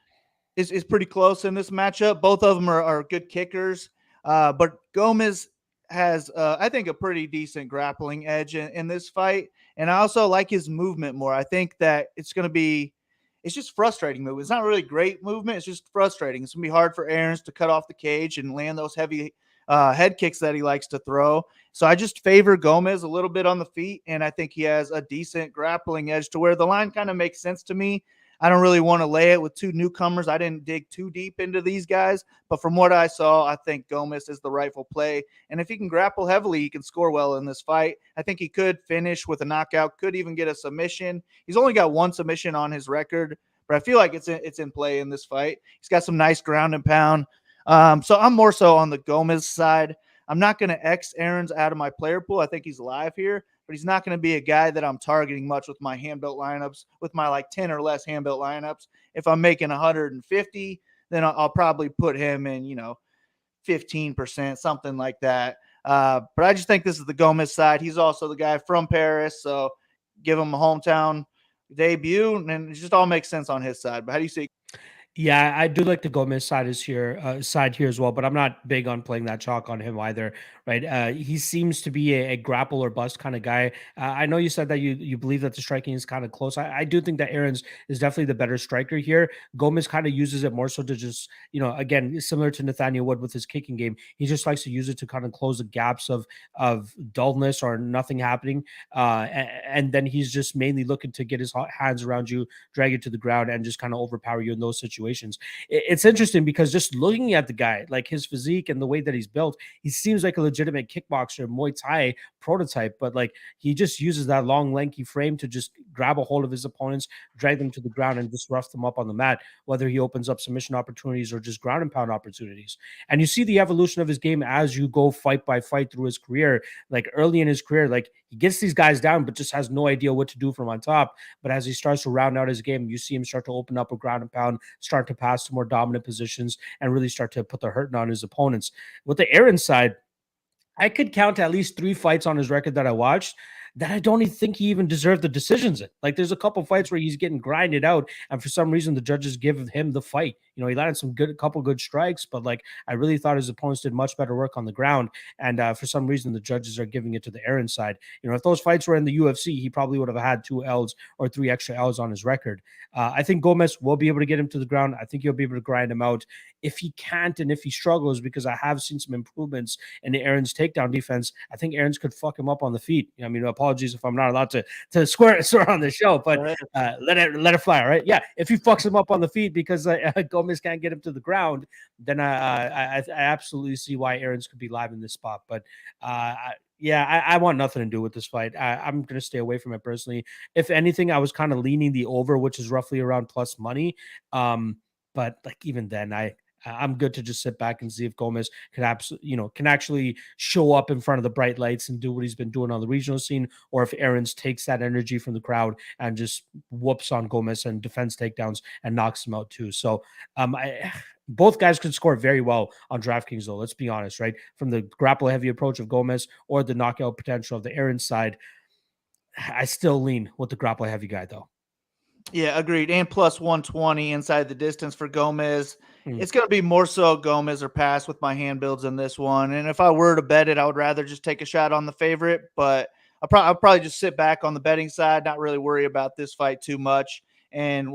Speaker 1: is pretty close in this matchup. Both of them are good kickers. But Gomez has, I think, a pretty decent grappling edge in this fight. And I also like his movement more. I think that it's just frustrating movement. It's not really great movement. It's just frustrating. It's going to be hard for Aarons to cut off the cage and land those heavy head kicks that he likes to throw. So I just favor Gomez a little bit on the feet, and I think he has a decent grappling edge to where the line kind of makes sense to me. I don't really want to lay it with two newcomers. I didn't dig too deep into these guys, but from what I saw, I think Gomez is the rightful play. And if he can grapple heavily, he can score well in this fight. I think he could finish with a knockout, could even get a submission. He's only got one submission on his record, but I feel like it's in play in this fight. He's got some nice ground and pound. So I'm more so on the Gomez side. I'm not going to X Aarons out of my player pool. I think he's live here, but he's not going to be a guy that I'm targeting much with my hand-built lineups, with my like 10 or less hand-built lineups. If I'm making 150, then I'll probably put him in, 15%, something like that. But I just think this is the Gomez side. He's also the guy from Paris, so give him a hometown debut, and it just all makes sense on his side. But how do you see?
Speaker 2: Yeah, I do like the Gomez side here as well, but I'm not big on playing that chalk on him either, right? He seems to be a grapple or bust kind of guy. I know you said that you believe that the striking is kind of close. I do think that Aaron's is definitely the better striker here. Gomez kind of uses it more so to just, again, similar to Nathaniel Wood with his kicking game. He just likes to use it to kind of close the gaps of dullness or nothing happening. And then he's just mainly looking to get his hands around you, drag you to the ground, and just kind of overpower you in those situations. It's interesting because just looking at the guy, like his physique and the way that he's built, he seems like a legitimate kickboxer, Muay Thai prototype, but like he just uses that long, lanky frame to just grab a hold of his opponents, drag them to the ground, and just rough them up on the mat, whether he opens up submission opportunities or just ground and pound opportunities. And you see the evolution of his game as you go fight by fight through his career. Like early in his career, like he gets these guys down, but just has no idea what to do from on top. But as he starts to round out his game, you see him start to open up a ground and pound, start to pass to more dominant positions, and really start to put the hurting on his opponents. With the Aaron side, I could count at least 3 fights on his record that I watched that I don't even think he even deserved the decisions in. Like there's a couple fights where he's getting grinded out, and for some reason the judges give him the fight. He landed a couple good strikes, but like I really thought his opponents did much better work on the ground. And for some reason the judges are giving it to the Aaron side. If those fights were in the UFC, he probably would have had 2 L's or 3 extra L's on his record. I think Gomez will be able to get him to the ground. I think he'll be able to grind him out. If he can't, and if he struggles, because I have seen some improvements in the Aaron's takedown defense, I think Aaron's could fuck him up on the feet. Apologies if I'm not allowed to swear on the show, but let it fly, right? Yeah, if he fucks him up on the feet because Gomez can't get him to the ground, then I absolutely see why Aaron's could be live in this spot. But I want nothing to do with this fight. I'm going to stay away from it personally. If anything, I was kind of leaning the over, which is roughly around plus money. But like even then, I'm good to just sit back and see if Gomez can actually show up in front of the bright lights and do what he's been doing on the regional scene, or if Aaron's takes that energy from the crowd and just whoops on Gomez and defends takedowns and knocks him out too. So both guys could score very well on DraftKings, though. Let's be honest, right? From the grapple heavy approach of Gomez or the knockout potential of the Aaron side, I still lean with the grapple heavy guy, though.
Speaker 1: Yeah, agreed. And plus 120 inside the distance for Gomez. It's going to be more so Gomez or pass with my hand builds in this one. And if I were to bet it, I would rather just take a shot on the favorite. But I'll probably just sit back on the betting side, not really worry about this fight too much. And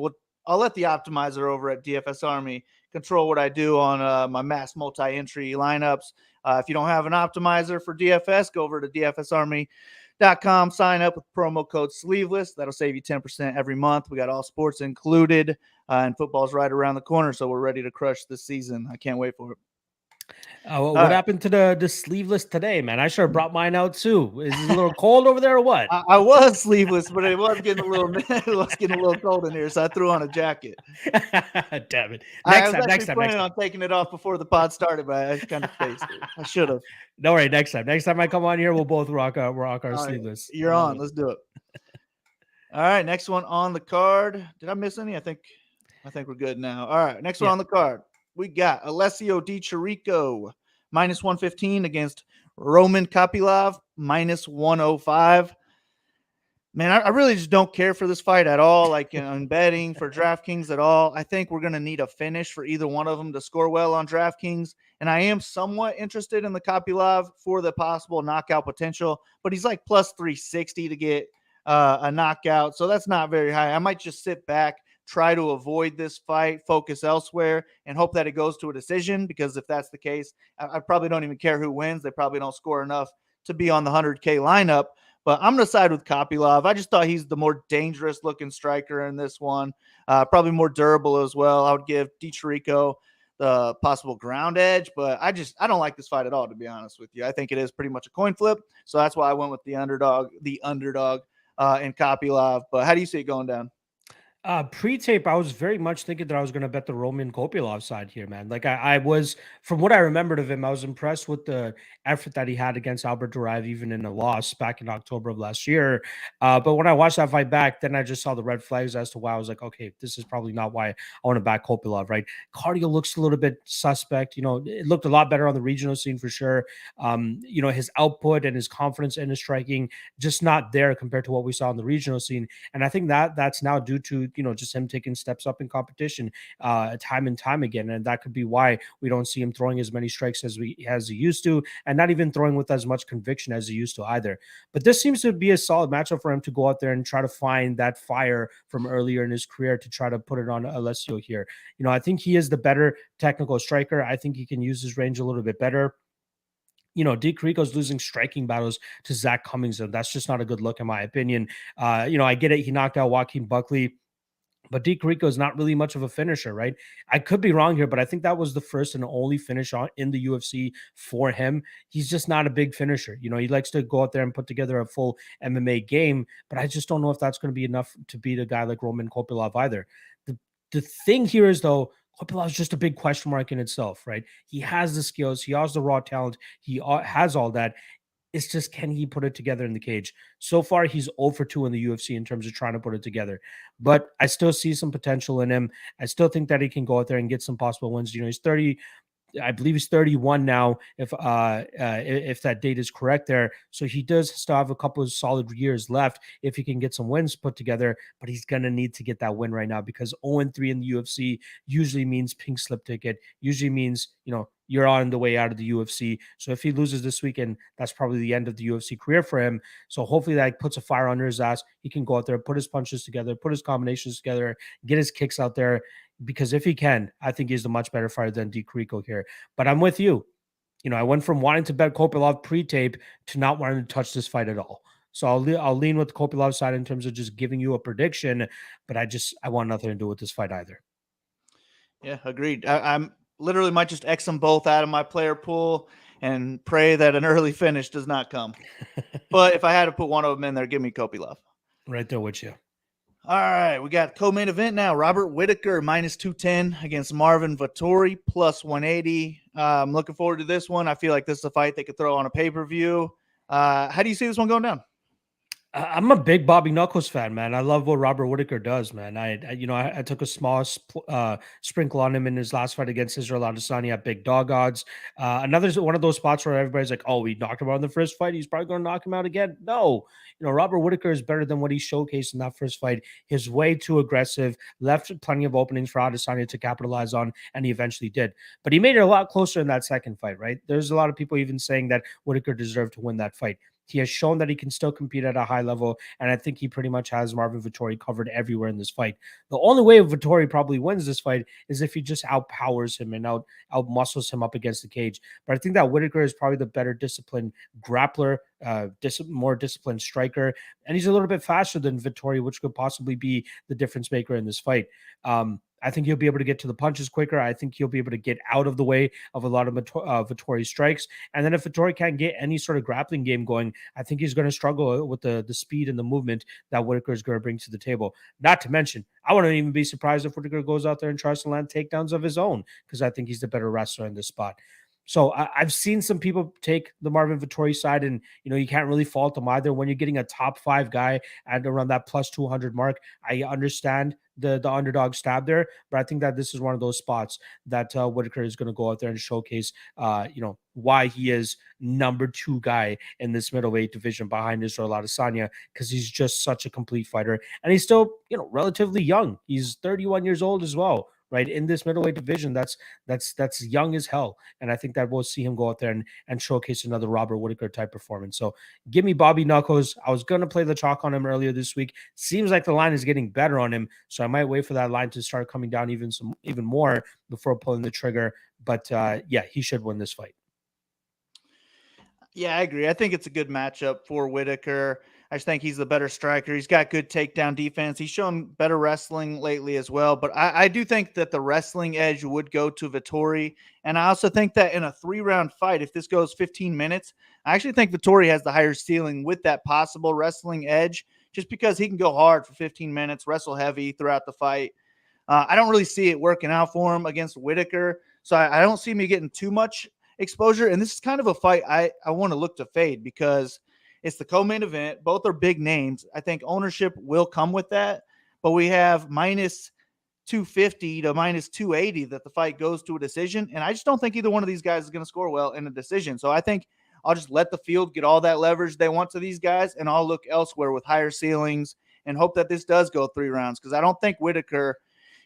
Speaker 1: I'll let the optimizer over at DFS Army control what I do on my mass multi-entry lineups. If you don't have an optimizer for DFS, go over to DFSArmy.com, sign up with promo code Sleeveless. That'll save you 10% every month. We got all sports included, and football's right around the corner, so we're ready to crush this season. I can't wait for it.
Speaker 2: What happened to the sleeveless today, man? I sure brought mine out too. Is it a little cold over there or what?
Speaker 1: I was sleeveless, but it was getting a little cold in here, so I threw on a jacket.
Speaker 2: Damn it!
Speaker 1: Next time. Planning on taking it off before the pod started, but I kind of faced it. I should have.
Speaker 2: Don't worry. Next time I come on here, we'll both rock our sleeveless.
Speaker 1: You're on. Let's do it. All right, next one on the card. Did I miss any? I think I think we're good now. All right, next one
Speaker 2: Yeah.
Speaker 1: on the card. We got Alessio Di Chirico, -115 against Roman Kopylov, -105. Man, I really just don't care for this fight at all. Like in betting for DraftKings at all. I think we're going to need a finish for either one of them to score well on DraftKings. And I am somewhat interested in the Kopylov for the possible knockout potential, but he's like +360 to get a knockout. So that's not very high. I might just sit back, try to avoid this fight, focus elsewhere, and hope that it goes to a decision. Because if that's the case, I probably don't even care who wins. They probably don't score enough to be on the 100K lineup. But I'm going to side with Kopylov. I just thought he's the more dangerous looking striker in this one. Probably more durable as well. I would give Di Chirico the possible ground edge, but I don't like this fight at all, to be honest with you. I think it is pretty much a coin flip. So that's why I went with the underdog in Kopylov. But how do you see it going down?
Speaker 2: Pre-tape, I was very much thinking that I was going to bet the Roman Kopylov side here, man. Like I was, from what I remembered of him, I was impressed with the effort that he had against Albert Duraev, even in a loss back in October of last year. But when I watched that fight back, then I just saw the red flags as to why I was like, okay, this is probably not why I want to back Kopylov, right? Cardio looks a little bit suspect. You know, it looked a lot better on the regional scene for sure. You know, his output and his confidence in his striking just not there compared to what we saw on the regional scene. And I think that that's now due to, you know, just him taking steps up in competition time and time again. And that could be why we don't see him throwing as many strikes as he used to, and not even throwing with as much conviction as he used to either. But this seems to be a solid matchup for him to go out there and try to find that fire from earlier in his career to try to put it on Alessio here. You know, I think he is the better technical striker. I think he can use his range a little bit better. You know, Di Chirico's losing striking battles to Zach Cummings, and that's just not a good look, in my opinion. You know, I get it. He knocked out Joaquin Buckley, but Di Chirico is not really much of a finisher, right? I could be wrong here, but I think that was the first and only finish in the UFC for him. He's just not a big finisher. You know, he likes to go out there and put together a full MMA game, but I just don't know if that's going to be enough to beat a guy like Roman Kopylov either. The thing here is, though, Kopylov is just a big question mark in itself, right? He has the skills, he has the raw talent, he has all that. It's just, can he put it together in the cage? So far, he's 0 for 2 in the UFC in terms of trying to put it together. But I still see some potential in him. I still think that he can go out there and get some possible wins. You know, he's 30. I believe he's 31 now, if that date is correct there. So he does still have a couple of solid years left if he can get some wins put together, but he's going to need to get that win right now, because 0-3 in the UFC usually means pink slip ticket, usually means, you know, you're on the way out of the UFC. So if he loses this weekend, that's probably the end of the UFC career for him. So hopefully that puts a fire under his ass. He can go out there, put his punches together, put his combinations together, get his kicks out there, because if he can, I think he's the much better fighter than Di Chirico here. But I'm with you. You know, I went from wanting to bet Kopylov pre-tape to not wanting to touch this fight at all. So I'll lean with the Kopylov side in terms of just giving you a prediction, but I want nothing to do with this fight either.
Speaker 1: Yeah, agreed. I'm literally might just X them both out of my player pool and pray that an early finish does not come. But if I had to put one of them in there, give me Kopylov.
Speaker 2: Right there with you.
Speaker 1: All right, we got co-main event now. Robert Whittaker -210 against Marvin Vettori +180. I'm looking forward to this one. I feel like this is a fight they could throw on a pay-per-view. How do you see this one going down?
Speaker 2: I'm a big Bobby Knuckles fan, man. I love what Robert Whittaker does, man. I took a small sprinkle on him in his last fight against Israel Adesanya at big dog odds. Another one of those spots where everybody's like, "Oh, we knocked him out in the first fight. He's probably going to knock him out again." No, you know, Robert Whittaker is better than what he showcased in that first fight. He's way too aggressive, left plenty of openings for Adesanya to capitalize on, and he eventually did. But he made it a lot closer in that second fight, right? There's a lot of people even saying that Whittaker deserved to win that fight. He has shown that he can still compete at a high level, and I think he pretty much has Marvin Vettori covered everywhere in this fight. The only way Vettori probably wins this fight is if he just outpowers him and out muscles him up against the cage. But I think that Whittaker is probably the better disciplined grappler, more disciplined striker, and he's a little bit faster than Vettori, which could possibly be the difference maker in this fight. I think he'll be able to get to the punches quicker. I think he'll be able to get out of the way of a lot of Vettori strikes. And then if Vettori can't get any sort of grappling game going, I think he's going to struggle with the speed and the movement that Whittaker is going to bring to the table. Not to mention, I wouldn't even be surprised if Whittaker goes out there and tries to land takedowns of his own, because I think he's the better wrestler in this spot. So I've seen some people take the Marvin Vettori side, and you can't really fault them either. When you're getting a top 5 guy at around that plus 200 mark, I understand the underdog stab there, but I think that this is one of those spots that Whittaker is going to go out there and showcase, why he is number 2 guy in this middleweight division behind Israel Adesanya, because he's just such a complete fighter, and he's still relatively young. He's 31 years old as well. Right, in this middleweight division, that's young as hell, and I think that we'll see him go out there and showcase another Robert Whittaker type performance. So give me Bobby Knuckles. I was gonna play the chalk on him earlier this week. Seems like the line is getting better on him, so I might wait for that line to start coming down even more before pulling the trigger. But yeah, he should win this fight.
Speaker 1: Yeah, I agree. I think it's a good matchup for Whittaker. I just think he's the better striker. He's got good takedown defense. He's shown better wrestling lately as well. But I do think that the wrestling edge would go to Vettori. And I also think that in a 3-round fight, if this goes 15 minutes, I actually think Vettori has the higher ceiling with that possible wrestling edge, just because he can go hard for 15 minutes, wrestle heavy throughout the fight. I don't really see it working out for him against Whittaker. So I don't see me getting too much exposure. And this is kind of a fight I want to look to fade, because it's the co-main event. Both are big names. I think ownership will come with that, but we have minus 250 to minus 280 that the fight goes to a decision. And I just don't think either one of these guys is going to score well in a decision. So I think I'll just let the field get all that leverage they want to these guys, and I'll look elsewhere with higher ceilings and hope that this does go 3 rounds, because I don't think Whittaker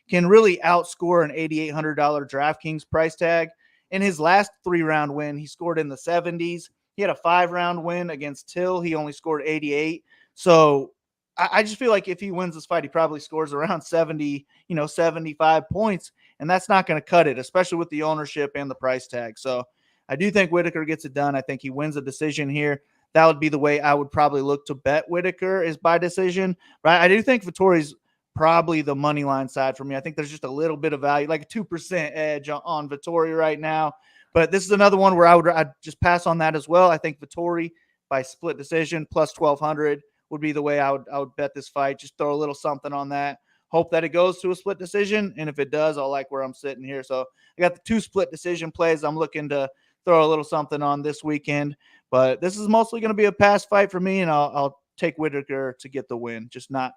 Speaker 1: can really outscore an $8,800 DraftKings price tag. In his last 3-round win, he scored in the 70s. He had a 5-round win against Till. He only scored 88. So I just feel like if he wins this fight, he probably scores around 70, 75 points. And that's not going to cut it, especially with the ownership and the price tag. So I do think Whittaker gets it done. I think he wins a decision here. That would be the way I would probably look to bet Whittaker, is by decision. But I do think Vettori's probably the money line side for me. I think there's just a little bit of value, like a 2% edge on Vettori right now. But this is another one where I'd just pass on that as well. I think Vettori by split decision plus 1,200 would be the way I would bet this fight. Just throw a little something on that. Hope that it goes to a split decision. And if it does, I'll like where I'm sitting here. So I got the 2 split decision plays I'm looking to throw a little something on this weekend. But this is mostly going to be a pass fight for me, and I'll take Whittaker to get the win. Just not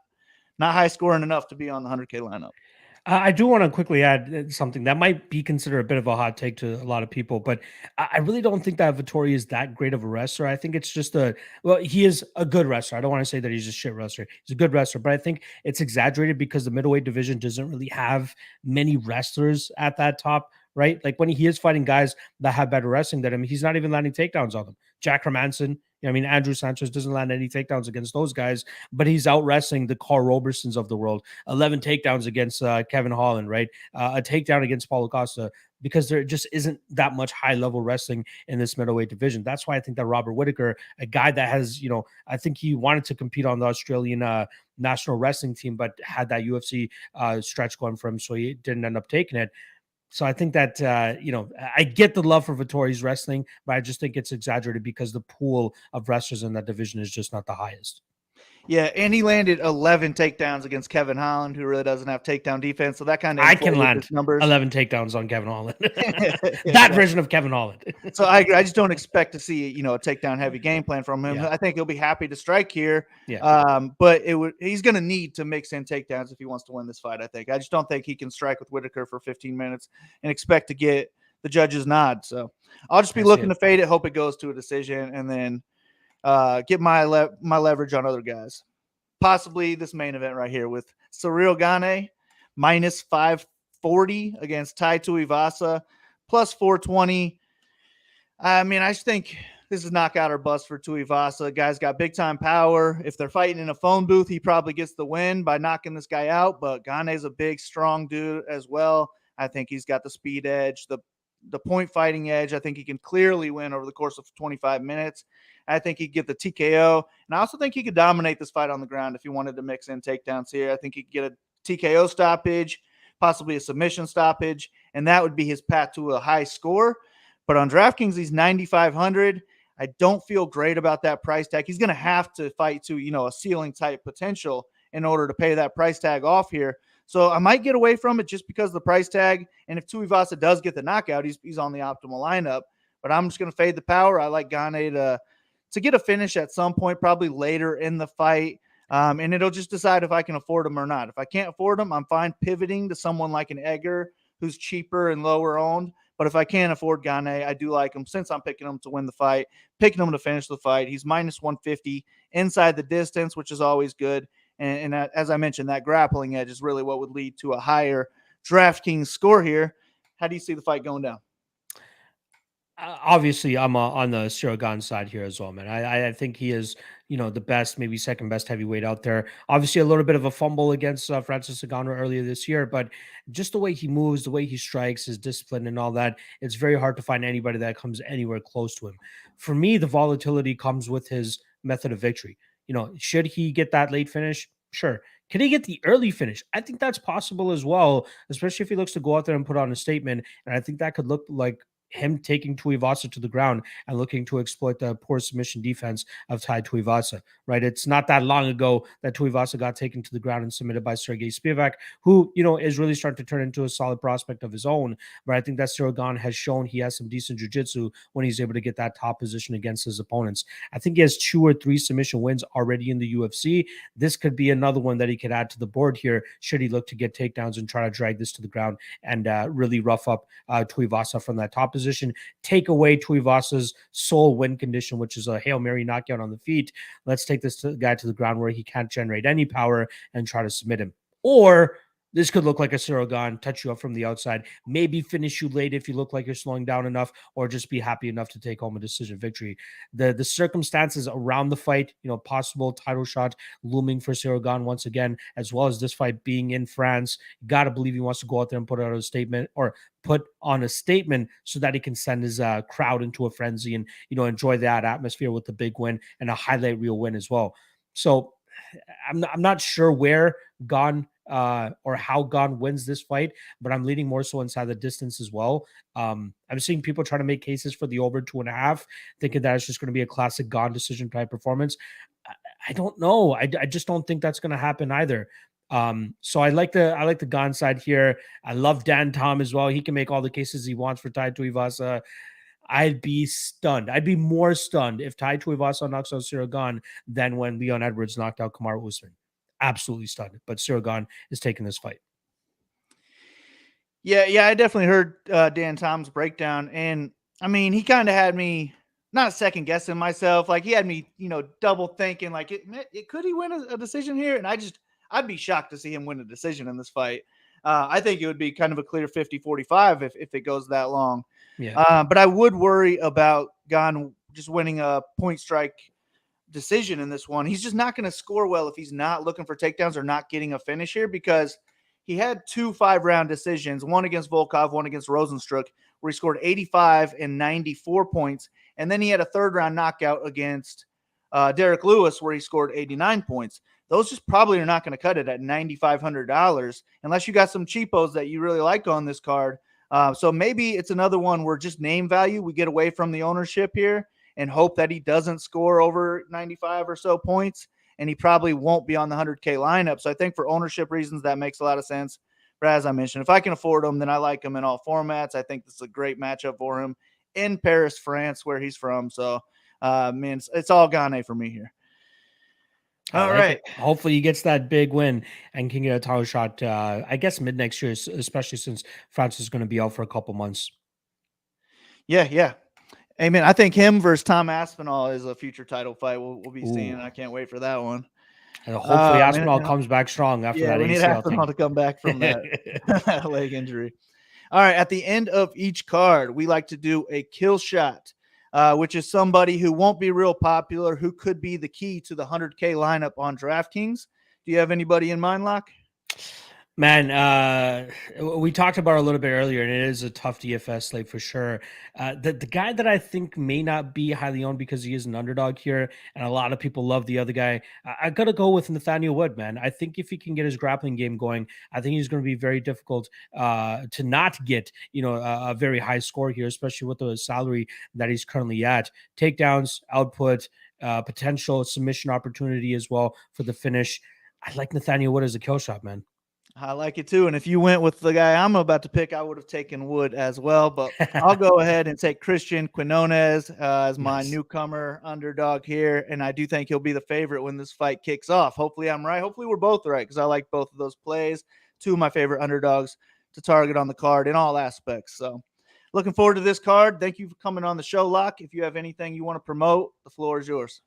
Speaker 1: high scoring enough to be on the 100K lineup.
Speaker 2: I do want to quickly add something that might be considered a bit of a hot take to a lot of people, but I really don't think that Vettori is that great of a wrestler. I think it's just he is a good wrestler. I don't want to say that he's a shit wrestler. He's a good wrestler, but I think it's exaggerated because the middleweight division doesn't really have many wrestlers at that top, right? Like when he is fighting guys that have better wrestling than him, he's not even landing takedowns on them. Jack Hermanson, Andrew Sanchez doesn't land any takedowns against those guys, but he's out wrestling the Carl Robersons of the world. 11 takedowns against Kevin Holland, right? A takedown against Paulo Costa, because there just isn't that much high-level wrestling in this middleweight division. That's why I think that Robert Whittaker, a guy that has, I think he wanted to compete on the Australian national wrestling team, but had that UFC stretch going for him, so he didn't end up taking it. So I think that, I get the love for Vettori's wrestling, but I just think it's exaggerated because the pool of wrestlers in that division is just not the highest.
Speaker 1: Yeah, and he landed 11 takedowns against Kevin Holland, who really doesn't have takedown defense. So that kind of
Speaker 2: I can land
Speaker 1: numbers.
Speaker 2: 11 takedowns on Kevin Holland. That version of Kevin Holland.
Speaker 1: So I just don't expect to see a takedown heavy game plan from him. Yeah. I think he'll be happy to strike here. Yeah. But he's going to need to mix in takedowns if he wants to win this fight. I think. I just don't think he can strike with Whittaker for 15 minutes and expect to get the judge's nod. So I'll just be looking to fade it, hope it goes to a decision, and then get my leverage on other guys. Possibly this main event right here with Ciryl Gane minus 540 against Tai Tuivasa plus 420. I just think this is knockout or bust for Tuivasa. Guy's got big time power. If they're fighting in a phone booth, he probably gets the win by knocking this guy out. But Gane's a big, strong dude as well. I think he's got the speed edge, the point fighting edge. I think he can clearly win over the course of 25 minutes. I think he'd get the TKO. And I also think he could dominate this fight on the ground if he wanted to mix in takedowns here. I think he could get a TKO stoppage, possibly a submission stoppage, and that would be his path to a high score. But on DraftKings, he's 9,500. I don't feel great about that price tag. He's going to have to fight to, a ceiling type potential in order to pay that price tag off here. So I might get away from it just because of the price tag. And if Tuivasa does get the knockout, he's on the optimal lineup. But I'm just going to fade the power. I like Gane to get a finish at some point, probably later in the fight. And it'll just decide if I can afford him or not. If I can't afford him, I'm fine pivoting to someone like an Edgar who's cheaper and lower owned. But if I can't afford Gane, I do like him since I'm picking him to win the fight, picking him to finish the fight. He's minus 150 inside the distance, which is always good. And as I mentioned, that grappling edge is really what would lead to a higher DraftKings score here. How do you see the fight going down?
Speaker 2: Obviously, I'm on the Cyril Gane side here as well, man. I think he is, the best, maybe second best heavyweight out there. Obviously, a little bit of a fumble against Francis Ngannou earlier this year, but just the way he moves, the way he strikes, his discipline, and all that, it's very hard to find anybody that comes anywhere close to him. For me, the volatility comes with his method of victory. Should he get that late finish? Sure. Can he get the early finish? I think that's possible as well, especially if he looks to go out there and put on a statement. And I think that could look like him taking Tuivasa to the ground and looking to exploit the poor submission defense of Tai Tuivasa, right? It's not that long ago that Tuivasa got taken to the ground and submitted by Sergey Spivak, who, is really starting to turn into a solid prospect of his own. But I think that Cyril Gane has shown he has some decent jiu-jitsu when he's able to get that top position against his opponents. I think he has 2 or 3 submission wins already in the UFC. This could be another one that he could add to the board here should he look to get takedowns and try to drag this to the ground and really rough up Tuivasa from that top position. Take away Tuivasa's sole win condition, which is a Hail Mary knockout on the feet. Let's take this guy to the ground where he can't generate any power and try to submit him. Or this could look like a Cyril Gane, touch you up from the outside, maybe finish you late if you look like you're slowing down enough, or just be happy enough to take home a decision victory. The circumstances around the fight, possible title shot looming for Cyril Gane once again, as well as this fight being in France. You got to believe he wants to go out there and put out a statement, or put on a statement, so that he can send his crowd into a frenzy and, enjoy that atmosphere with the big win and a highlight reel win as well. So I'm not sure where Gane or how Gane wins this fight, but I'm leaning more so inside the distance as well. I'm seeing people trying to make cases for the over 2.5, thinking that it's just going to be a classic Gane decision type performance. I don't know. I just don't think that's going to happen either. So I like the Gane side here. I love Dan Tom as well. He can make all the cases he wants for Tai Tuivasa. I'd be stunned. I'd be more stunned if Tai Tuivasa knocks out Cyril Gane than when Leon Edwards knocked out Kamaru Usman. Absolutely stunned. But Cyril Gane is taking this fight.
Speaker 1: Yeah, I definitely heard Dan Tom's breakdown, and I mean, he kind of had me not second guessing myself. Like, he had me, double thinking. Like, could he win a decision here? And I'd be shocked to see him win a decision in this fight. I think it would be kind of a clear 50-45 if it goes that long.
Speaker 2: Yeah.
Speaker 1: But I would worry about Gane just winning a point strike decision in this one. He's just not going to score well if he's not looking for takedowns or not getting a finish here, because he had 2 5-round decisions, one against Volkov, one against Rosenstruck, where he scored 85 and 94 points. And then he had a 3rd-round knockout against Derek Lewis, where he scored 89 points. Those just probably are not going to cut it at $9,500 unless you got some cheapos that you really like on this card. So maybe it's another one where just name value, we get away from the ownership here and hope that he doesn't score over 95 or so points, and he probably won't be on the 100K lineup. So I think for ownership reasons, that makes a lot of sense. But as I mentioned, if I can afford him, then I like him in all formats. I think this is a great matchup for him in Paris, France, where he's from. So, it's all Gane for me here. All right.
Speaker 2: Hopefully he gets that big win and can get a title shot, I guess, mid next year, especially since France is going to be out for a couple months.
Speaker 1: Yeah. Amen. I think him versus Tom Aspinall is a future title fight we'll be seeing. I can't wait for that one.
Speaker 2: And hopefully Aspinall comes back strong after that.
Speaker 1: We need Aspinall to come back from that leg injury. All right. At the end of each card, we like to do a kill shot, which is somebody who won't be real popular, who could be the key to the 100K lineup on DraftKings. Do you have anybody in mind, Locke?
Speaker 2: Man, we talked about it a little bit earlier, and it is a tough DFS slate for sure. The guy that I think may not be highly owned because he is an underdog here, and a lot of people love the other guy, I got to go with Nathaniel Wood, man. I think if he can get his grappling game going, I think he's going to be very difficult to not get, a very high score here, especially with the salary that he's currently at. Takedowns, output, potential submission opportunity as well for the finish. I like Nathaniel Wood as a kill shot, man.
Speaker 1: I like it too. And if you went with the guy I'm about to pick, I would have taken Wood as well. But I'll go ahead and take Christian Quinones as my
Speaker 2: Nice.
Speaker 1: newcomer underdog here. And I do think he'll be the favorite when this fight kicks off. Hopefully I'm right. Hopefully we're both right because I like both of those plays. Two of my favorite underdogs to target on the card in all aspects. So looking forward to this card. Thank you for coming on the show, Locke. If you have anything you want to promote, the floor is yours.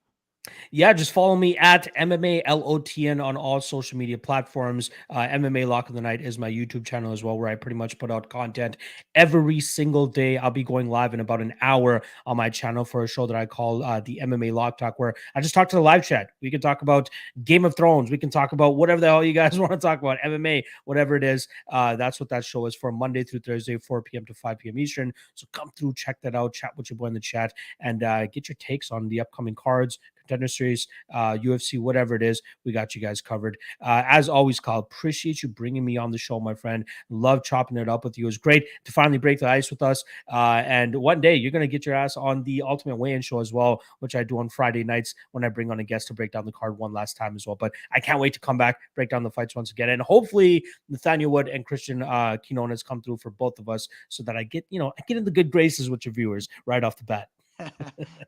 Speaker 2: Yeah, just follow me at MMALOTN on all social media platforms. MMA Lock of the Night is my YouTube channel as well, where I pretty much put out content every single day. I'll be going live in about an hour on my channel for a show that I call the MMA Lock Talk, where I just talk to the live chat. We can talk about Game of Thrones. We can talk about whatever the hell you guys want to talk about, MMA, whatever it is. That's what that show is for, Monday through Thursday, 4 p.m. to 5 p.m. Eastern. So come through, check that out, chat with your boy in the chat, and get your takes on the upcoming cards, Contender Series, UFC, whatever it is. We got you guys covered. As always, Kyle, appreciate you bringing me on the show, my friend. Love chopping it up with you. It was great to finally break the ice with us. And one day you're going to get your ass on the Ultimate Weigh-In show as well, which I do on Friday nights when I bring on a guest to break down the card one last time as well. But I can't wait to come back, break down the fights once again. And hopefully Nathaniel Wood and Christian Quinones come through for both of us so that I get in the good graces with your viewers right off the bat.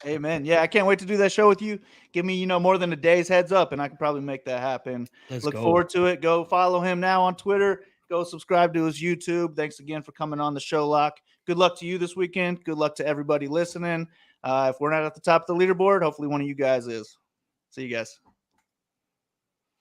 Speaker 1: Amen. Yeah, I can't wait to do that show with you. Give me, more than a day's heads up, and I can probably make that happen. Look forward to it. Go follow him now on Twitter. Go subscribe to his YouTube. Thanks again for coming on the show, Locke. Good luck to you this weekend. Good luck to everybody listening. If we're not at the top of the leaderboard, hopefully one of you guys is. See you guys.